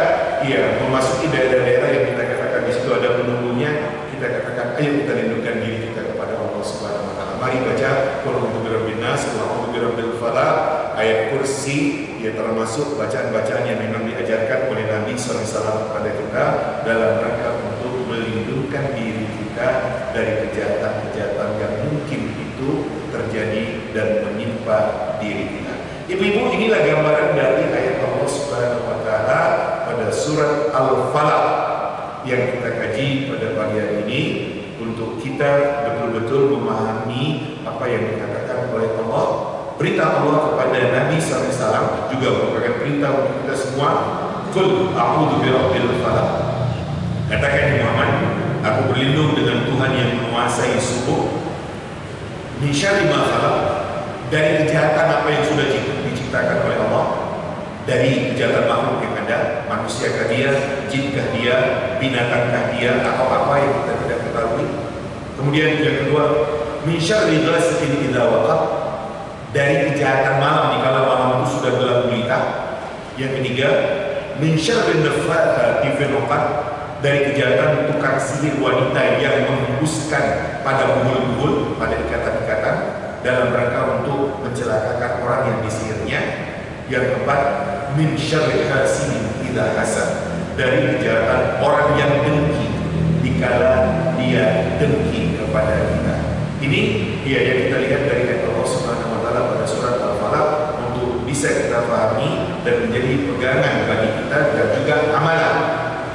memasuki daerah-daerah yang kita katakan di situ ada penunggunya, kita katakan ayo kita lindungkan diri kita kepada Allah Subhanahu Wa Taala. Mari baca Qul a'udzu birabbin nas, Qul a'udzu birabbil falaq, ayat kursi, termasuk bacaan-bacaan yang memang diajarkan oleh Nabi SAW kepada kita dalam rangka untuk melindungkan diri kita dari kejahatan-kejahatan yang mungkin itu terjadi dan menimpa diri kita. Ibu-ibu, inilah gambaran dari ayat Allah Subhanahu Wa Taala pada surat Al-Falaq yang kita kaji pada pagi hari ini untuk kita betul-betul memahami apa yang dikatakan oleh Allah. Perintah Allah kepada Nabi SAW juga merupakan perintah untuk kita semua. Qul a'udzu birabbil falaq. Katakan Muhammad, aku berlindung dengan Tuhan yang menguasai subuh. Min syarri ma khalaq, dari kejahatan apa yang sudah diciptakan oleh Allah, dari kejahatan makhluk yang ada, manusiakah dia, jinkah dia, binatangkah dia, atau apa yang kita tidak ketahui. Kemudian yang kedua, min syarri ghasiqin idza waqab, dari kejahatan malam dikala malam itu sudah gelap gulita. Yang ketiga, min syarri naffatsati fil 'uqad, dari kejahatan tukang sihir wanita yang menghembuskan pada buhul-buhul, pada ikatan-ikatan. dalam rangka untuk mencelakakan orang yang disihirnya. Yang keempat, min syarri hasidin idza hasad, dari kejahatan orang yang dengki dikala dia dengki kepada kita. Ini yang kita lihat dari ayat Allah Subhanahu wa taala pada surat Al-Falaq untuk bisa kita pahami dan menjadi pegangan bagi kita dan juga amalan.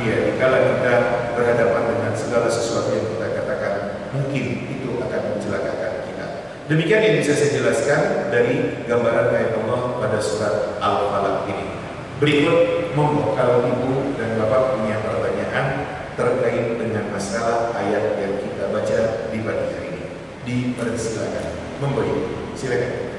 Dikala kita berhadapan dengan segala sesuatu yang kita katakan mungkin itu akan mencelakakan kita. Demikian yang bisa saya jelaskan dari gambaran ayat Allah pada surat Al-Falaq ini. Berikut, monggo kalau ibu dan bapak punya pertanyaan terkait dengan masalah ayat yang kita baca di pagi hari ini, dipersilakan. Monggo ibu, silakan.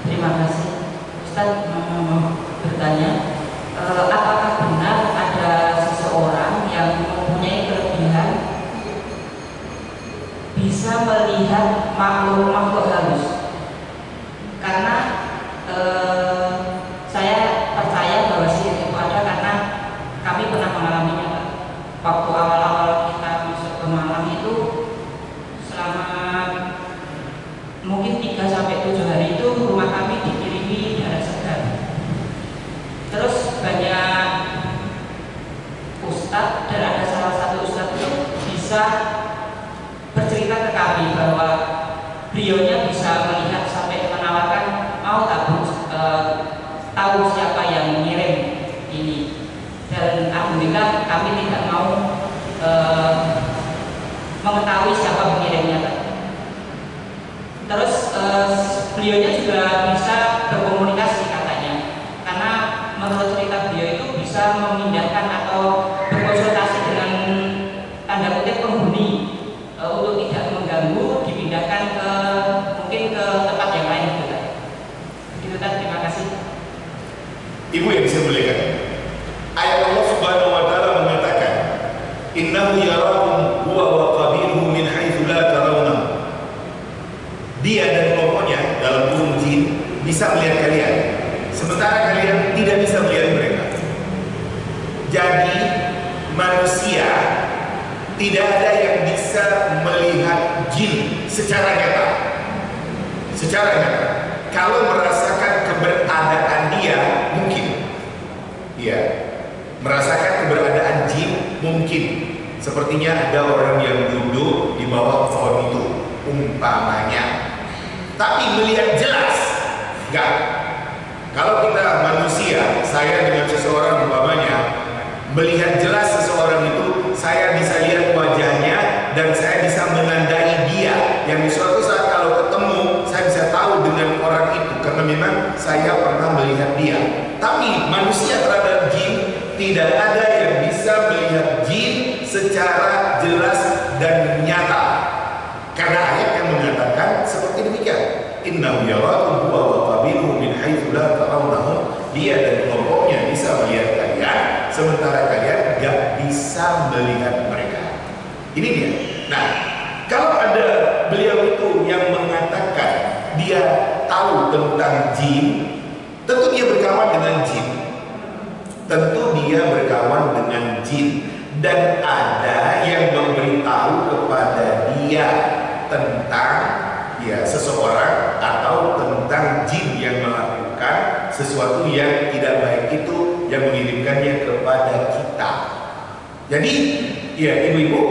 Terima kasih. Ustaz mau bertanya, apakah benar ada seseorang yang mempunyai kelebihan bisa melihat makhluk halus? Karena saya percaya bahwa sihir itu ada karena kami pernah mengalaminya, Pak. Waktu awal-awal kita masuk ke Malang itu, selama mungkin 3-7 hari itu rumah kami dikirimi darah segar. Terus banyak ustadz, dan ada salah satu ustadz itu bisa bercerita ke kami bahwa beliaunya bisa melihat sampai menawarkan mau tahu siapa yang mengirim ini. Dan alhamdulillah kami tidak mau mengetahui siapa pengirimnya. Terus beliaunya juga bisa berkomunikasi katanya, karena menurut cerita beliau itu bisa memindahkan atau berkonsultasi dengan tanda kutip penghuni untuk tidak mengganggu, dipindahkan ke mungkin ke tempat yang lain gitu. Itu tadi, terima kasih. Ibu yang saya muliakan, ayat Allah Subhanahu wa taala mengatakan, innahu yarakum huwa wa qabiluhu min haitsu la tarawna. Dia dan kelompoknya dalam burung jin bisa melihat kalian, sementara kalian tidak bisa melihat mereka. Jadi manusia tidak ada yang bisa melihat jin secara nyata. Secara nyata, kalau merasakan keberadaan dia mungkin, merasakan keberadaan jin mungkin. Sepertinya ada orang yang duduk di bawah pohon itu, umpamanya. Tapi melihat jelas, enggak. Kalau kita manusia, saya dengan seseorang umpamanya, melihat jelas seseorang itu, saya bisa lihat wajahnya dan saya bisa menandai dia. Yang di suatu saat kalau ketemu, saya bisa tahu dengan orang itu karena memang saya pernah melihat dia. Tapi manusia terhadap jin, tidak ada yang bisa melihat jin secara jelas dan nyata. Karena ayat yang mengatakan seperti demikian, innahu yarakum huwa wa qabiluhu min haitsu la tarawnahum. Dia dan kelompoknya bisa melihat kalian, sementara kalian gak bisa melihat mereka. Ini dia. Nah, kalau ada beliau itu yang mengatakan dia tahu tentang jin, tentu dia berkawan dengan jin. Tentu dia berkawan dengan jin. Dan ada yang memberitahu kepada dia tentang seseorang atau tentang jin yang melakukan sesuatu yang tidak baik itu, yang mengirimkannya kepada kita. Jadi ibu-ibu,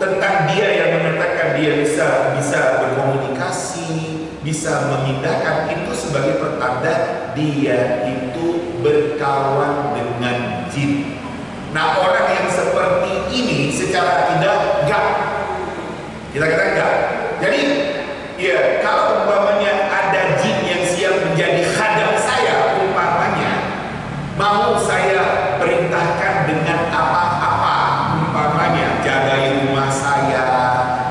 tentang dia yang mengatakan dia bisa berkomunikasi, bisa memindahkan, itu sebagai pertanda dia itu berkawan dengan jin. Nah, orang yang seperti ini secara tidak enggak, kita katakan enggak. Jadi kalau umpamanya ada jin yang siap menjadi khadam saya, umpamanya mau saya perintahkan dengan apa-apa, umpamanya jagai rumah saya,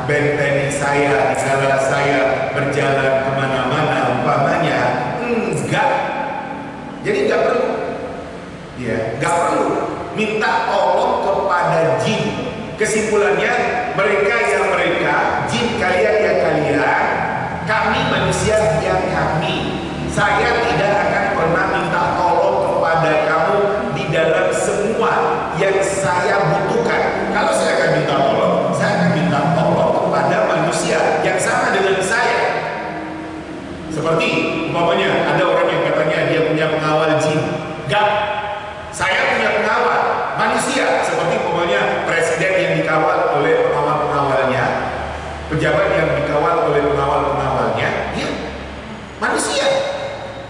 benteng saya, di sana saya berjalan kemana-mana, umpamanya enggak. Jadi enggak perlu. Gak perlu minta tolong kepada jin. Kesimpulannya, mereka ya mereka, jin kalian ya kalian, kami manusia ya kami. Saya tidak akan pernah minta tolong kepada kamu di dalam semua yang saya butuhkan. Kalau saya akan minta tolong, saya akan minta tolong kepada manusia yang sama dengan saya. Seperti umpamanya ada orang yang katanya dia punya pengawal jin. Gak, saya punya pengawal manusia. Seperti umpamanya presiden yang dikawal oleh pengawal-pengawalnya, pejabat yang dikawal oleh pengawal-pengawalnya, ya manusia,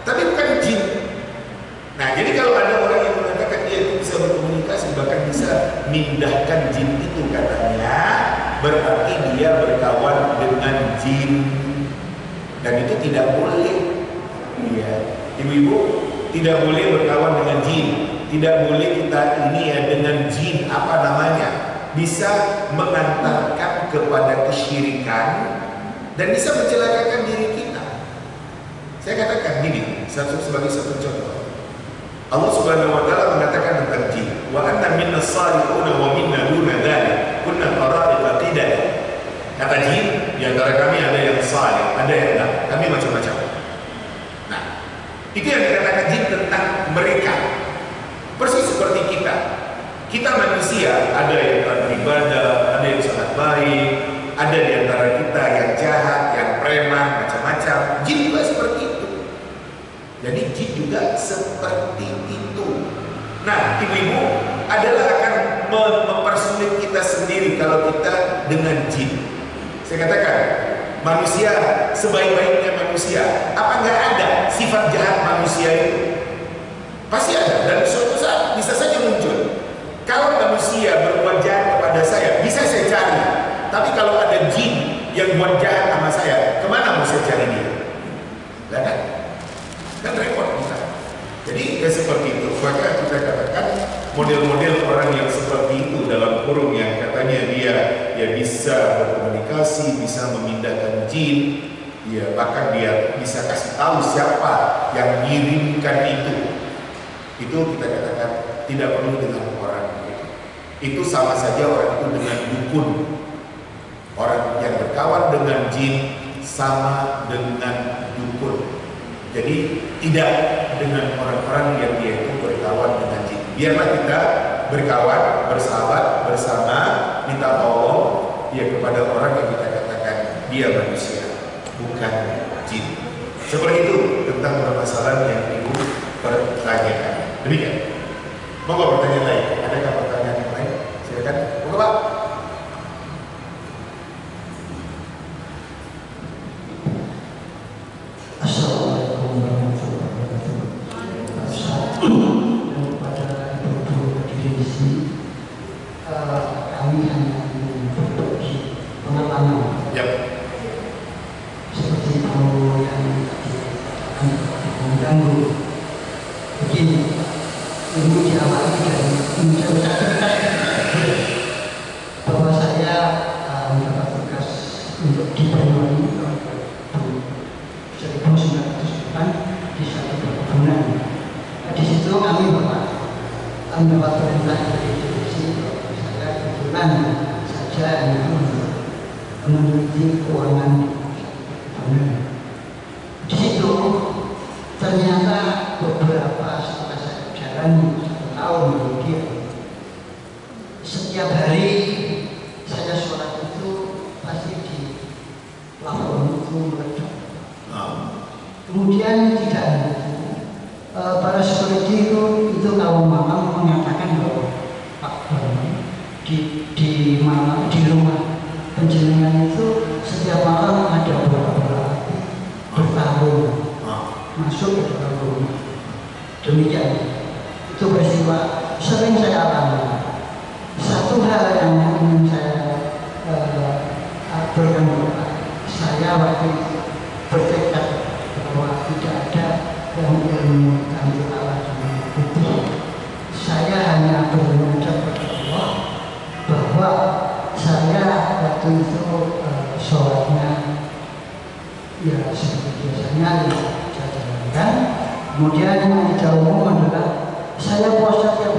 tapi bukan jin. Nah, jadi kalau ada orang yang mengatakan dia itu bisa berkomunikasi, bahkan bisa mindahkan jin itu, katanya berarti dia berkawan dengan jin, dan itu tidak boleh. Iya, ibu-ibu, tidak boleh berkawan dengan jin. Tidak boleh kita ini ya dengan jin, apa namanya, bisa mengantarkan kepada kesyirikan dan bisa mencelakakan diri kita. Saya katakan gini, sebagai satu contoh. Allah Subhanahu wa taala mengatakan tentang jin, wa anna minna salihuna wa minna duna dzalik, kunna qara'ib qidah. Kata jin, di antara kami ada yang saleh, ada yang enggak, kami macam-macam. Nah, itu yang dikatakan jin tentang mereka. Persis seperti kita. Kita manusia, ada yang beribadah, ada yang sangat baik, ada di antara kita yang jahat, yang preman, macam-macam. Jin juga seperti itu. Jadi jin juga seperti itu. Nah, ibu-ibu adalah akan mempersulit kita sendiri kalau kita dengan jin. Saya katakan, manusia sebaik-baiknya manusia, apa nggak ada sifat jahat manusia itu? Pasti ada, dan suatu saat bisa saja muncul. Kalau manusia berbuat jahat kepada saya, bisa saya cari. Tapi kalau ada jin yang buat jahat sama saya, kemana mau saya cari dia? Nah, kan repot kita. Jadi ya seperti itu. Maka kita katakan model-model orang yang seperti itu dalam kurung yang katanya dia ya bisa berkomunikasi, bisa memindahkan jin, ya bahkan dia bisa kasih tahu siapa yang mengirimkan itu. Itu kita katakan tidak perlu dengan orang itu. Itu sama saja orang itu dengan dukun. Orang yang berkawan dengan jin sama dengan dukun. Jadi tidak dengan orang-orang yang dia itu berkawan dengan jin. Biarlah kita berkawan, bersahabat, bersama, minta tolong ya kepada orang yang kita katakan dia manusia, bukan jin. Seperti itu tentang permasalahan yang ibu pertanyakan. Demikian. Monggo pertanyaan lain. Adakah pertanyaan yang lain? Silakan. Monggo Pak. Assalamualaikum warahmatullahi wabarakatuh. Kepada ibu-ibu hadirin di sini, kami hanya berbagi pengalaman. Yap. Seperti kalau yang tadi mengganggu. Begini, ini diawali dari menceritakan bahwa saya mendapat tugas untuk di Banyuwangi tahun 1909 di satu perkebunan. Di situ kami mendapat perintah dari divisi. Saya kebetulan saja yang meneliti keuangan perkebunan. Di situ ternyata beberapa setelah saya jalani 1 tahun kemudian, setiap hari saya sholat itu pasti di plafon itu meledak. Kemudian tidak hanya itu, para security itu kalau malam mengatakan bahwa Pak Bani di rumah penjenengan itu setiap malam ada bola-bola api bertarung masuk ke dalam rumah. Demikian itu peristiwa sering saya alami. Satu hal yang ingin saya berkata, saya waktu bertekad bahwa tidak ada yang ilmu tanpa Allah yang putih. Saya hanya bermunajat kepada Allah bahwa saya waktu itu sholatnya ya seperti biasanya saya jalankan. Kemudian yang jauh adalah saya puasa tiap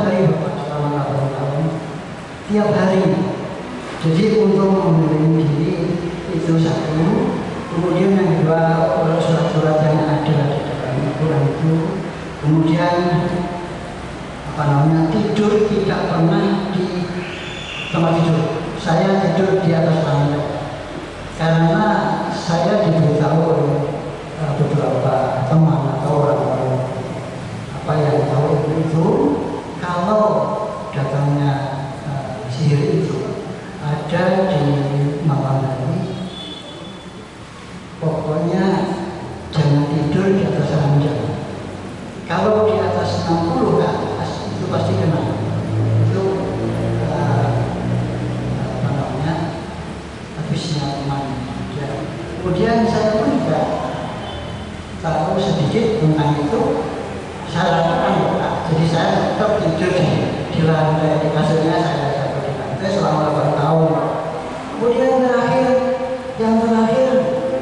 tiap hari. Jadi untuk membimbing diri itu satu. Kemudian yang kedua, surat-surat yang ada di dalam Al-Quran itu. Kemudian tidur tidak pernah di tempat tidur. Saya tidur di atas lantai karena saya diberitahu oleh beberapa teman atau orang-orang yang tahu itu kalau datangnya sihir itu ada di malam hari, pokoknya jangan tidur di atas ranjang. Kalau di atas 60 ke atas itu pasti kena. Itu habisnya teman. Ya. Kemudian saya pun juga tahu sedikit tentang itu. Saya lakukan jadi saya tetap tidur di lantai, di kasurnya saya di lantai selama 8 tahun. Kemudian yang terakhir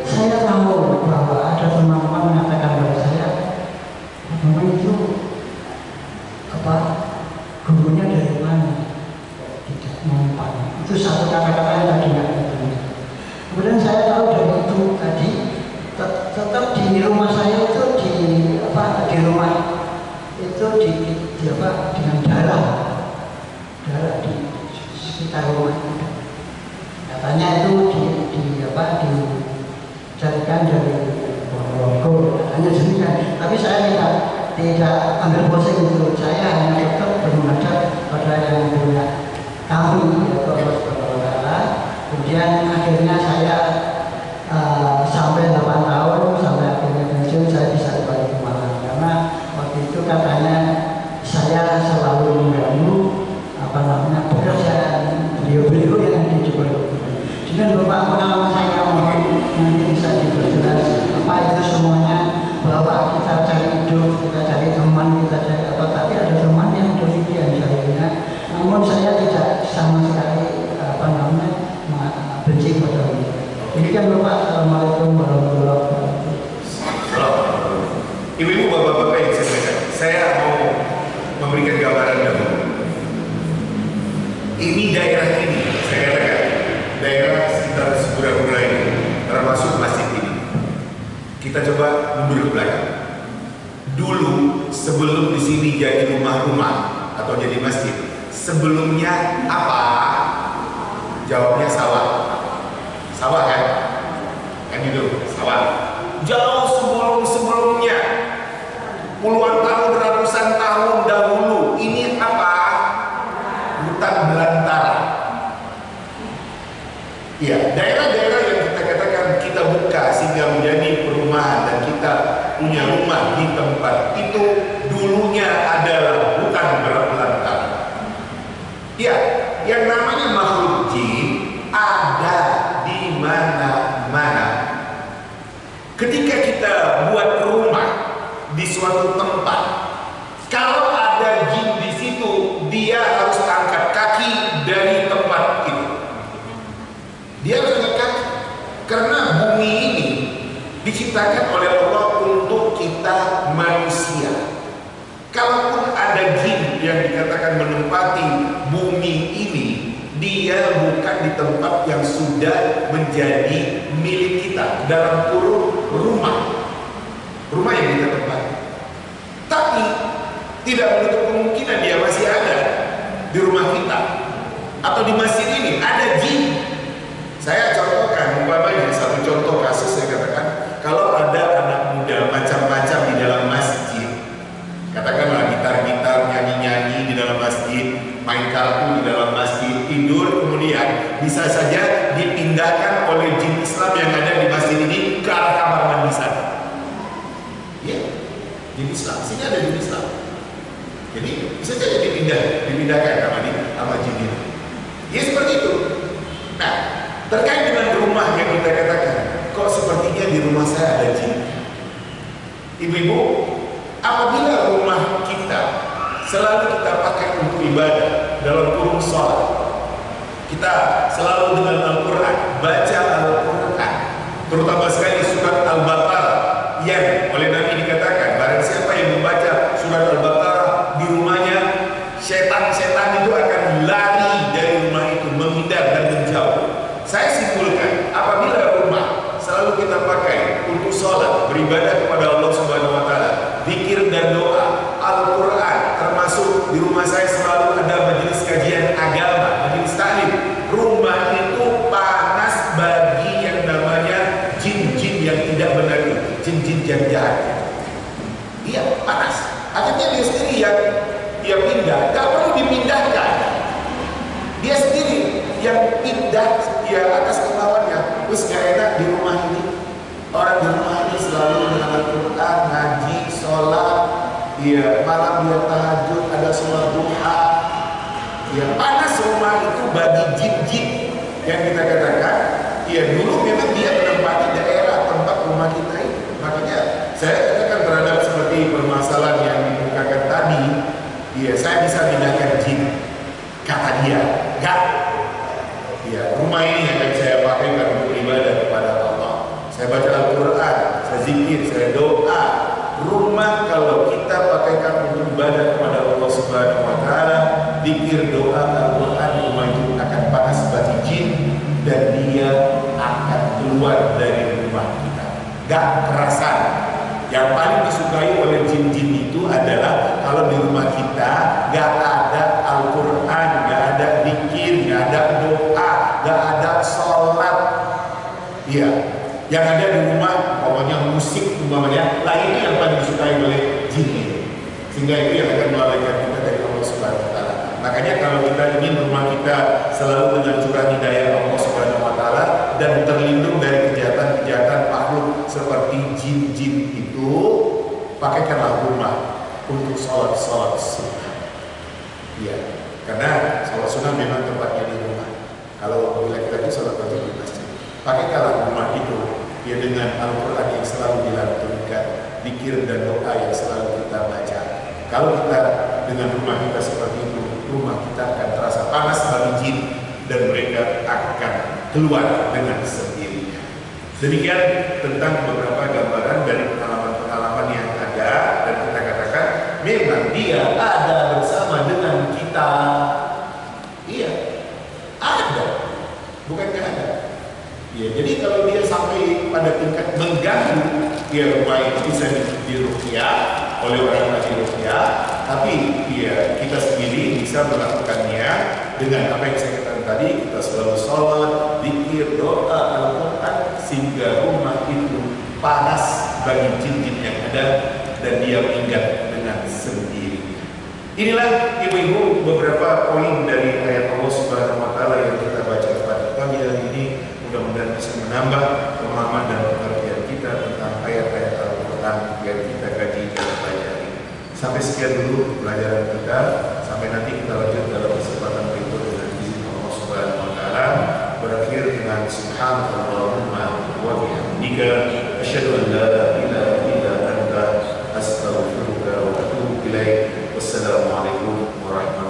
saya tahu bahwa ada teman-teman mengatakan kepada saya, "Bapak itu gurunya dari mana?" Tidak mempan. Itu satu kata-kata yang tadi nggak betul. Kemudian saya tahu dari itu tadi tetap di rumah saya itu di rumah itu dengan darah di sekitar rumah. Katanya itu dicarikan dari Ponorogo, katanya demikian. Tapi saya tidak ambil pusing itu. Saya hanya tetap bermunajat pada yang punya kami yaitu Allah Subhanahu wa Ta'ala. Kemudian akhirnya saya sampai 8 tahun sampai akhirnya pensiun saya bisa kembali ke Malang karena waktu itu katanya saya selalu mengganggu pekerjaan beliau-beliau yang di Jogja. Dengan beberapa pengalaman saya mohon nanti bisa diperjelas apa itu semuanya, bahwa kita cari hidup, kita cari teman, kita cari apa, tapi ada teman yang demikian saya. Namun saya tidak sama sekali benci pada dia. Demikian Bapak. Assalamualaikum warahmatullahi wabarakatuh. Ibu-ibu, bapak-bapak yang saya sampaikan, saya mau memberikan gambaran dahulu. Ini daerah ini, saya katakan daerah sekitar Sugura-Gura ini, termasuk masjid ini. Kita coba mundur ke belakang. Dulu sebelum di sini jadi rumah-rumah atau jadi masjid, sebelumnya apa? Jawabnya sawah. Sawah kan? Kan gitu, sawah. Jauh sebelumnya, puluhan tahun, ratusan tahun dahulu, ini apa? Hutan belantara. Iya, daerah-daerah yang kita katakan kita buka sehingga menjadi perumahan dan kita punya rumah di tempat itu dulunya adalah hutan belantara. Iya, yang namanya makhluk jin ada di mana-mana. Ketika kita buat rumah di suatu tempat, kalau ada jin di situ, dia harus angkat kaki dari tempat itu. Dia harus angkat kaki karena bumi ini diciptakan oleh Allah untuk kita manusia. Kalaupun ada jin yang dikatakan menempati bumi ini, dia bukan di tempat yang sudah menjadi milik kita, dalam kurung rumah yang kita tempati. Tapi tidak menutup kemungkinan dia masih ada di rumah kita atau di masjid ini ada jin. Saya contohkan umpamanya satu contoh kasus, saya katakan kalau ada anak muda macam-macam di dalam masjid, katakanlah gitar-gitar, nyanyi-nyanyi di dalam masjid, main kartu di dalam masjid, tidur, kemudian bisa saja dipindahkan oleh jin Islam yang ada di masjid ini ke arah kamar mandi sana. Ya, jin Islam, sini ada jin Islam. Jadi bisa saja dipindahkan sama jin ini. Ya seperti itu. Nah, terkait dengan rumah yang kita katakan, kok sepertinya di rumah saya ada jin. Ibu-ibu, apabila rumah kita selalu kita pakai untuk ibadah dalam kurung sholat, kita selalu dengan Al-Quran, baca Al-Quran, terutama sekali surat Al-Baqarah yang oleh Nabi dikatakan barang siapa yang membaca surat Al-Baqarah di rumahnya, setan-setan itu akan lari dari sholat, beribadah kepada Allah Subhanahu wa Ta'ala, zikir dan doa, Al-Quran, termasuk di rumah saya selalu ada majelis kajian agama, majelis taklim. Rumah itu panas bagi yang namanya jin-jin yang tidak benar itu, jin-jin yang jahat. Iya, panas. Akhirnya dia sendiri yang pindah, gak perlu dipindahkan. Dia sendiri yang pindah atas kemauannya. Terus gak enak di rumah ini. Orang di rumah ini selalu mendengar Quran, ngaji, sholat, malam dia tahajud, ada sholat duha. Panas rumah itu bagi jin-jin yang kita katakan. Dulu memang dia menempati daerah tempat rumah kita ini. Makanya saya katakan terhadap seperti permasalahan yang dibukakan tadi, saya bisa pindahkan jin. Kata dia, enggak. Rumah ini akan saya pakai untuk beribadah kepada Allah. Saya baca Al-Quran, saya zikir, saya doa. Rumah kalau kita pakaikan untuk ibadah kepada Allah Subhanahu wa Ta'ala, zikir, doa, Al-Quran, rumah itu akan panas bagi jin dan dia akan keluar dari rumah kita. Gak kerasan. Yang paling disukai oleh jin-jin itu adalah kalau di rumah kita gak ada Al-Quran, gak ada zikir, gak ada doa, gak ada sholat. Yang ada di rumah pokoknya musik umpamanya, itu yang paling disukai oleh jin itu. Sehingga itu yang akan melalaikan kita dari Allah Subhanahu wa Ta'ala. Makanya kalau kita ingin rumah kita selalu dengan curah hidayah Allah Subhanahu wa Ta'ala dan terlindung dari kejahatan-kejahatan makhluk seperti jin-jin itu, pakaikanlah rumah untuk sholat sunnah. Karena sholat sunnah memang tempatnya di rumah. Kalau laki-laki sholat wajib di masjid, pakaikanlah rumah itu dengan Al-Quran yang selalu dilantunkan, zikir dan doa yang selalu kita baca. Kalau kita dengan rumah kita seperti itu, rumah kita akan terasa panas bagi jin dan mereka akan keluar dengan sendirinya. Demikian tentang beberapa gambaran dari pengalaman-pengalaman yang ada, dan kita katakan memang dia ada bersama dengan kita. Ada, bukan nggak ada. Jadi kalau dia sampai pada tingkat mengganggu, rumah itu bisa diruqyah oleh orang ahli ruqyah, tapi kita sendiri bisa melakukannya dengan apa yang saya katakan tadi. Kita selalu sholat, zikir, doa, Al-Quran, sehingga rumah itu panas bagi jin-jin yang ada dan dia minggat dengan sendirinya. Inilah ibu-ibu beberapa poin dari ayat Allah Subhanahu wa Ta'ala yang kita baca pada pagi hari ini. Mudah-mudahan bisa menambah pemahaman dan pengertian kita tentang ayat-ayat Al-Quran yang kita kaji dan pelajari. Sampai sekian dulu pelajaran kita. Sampai nanti kita lanjut dalam kesempatan berikut dengan izin Allah Subhanahu wa Ta'ala. Berakhir dengan subhanallahumma wa bihamdika asyhadu an la ilaha illa anta astaghfiruka wa atubu ilaik. Wassalamualaikum warahmatullahi wabarakatuh.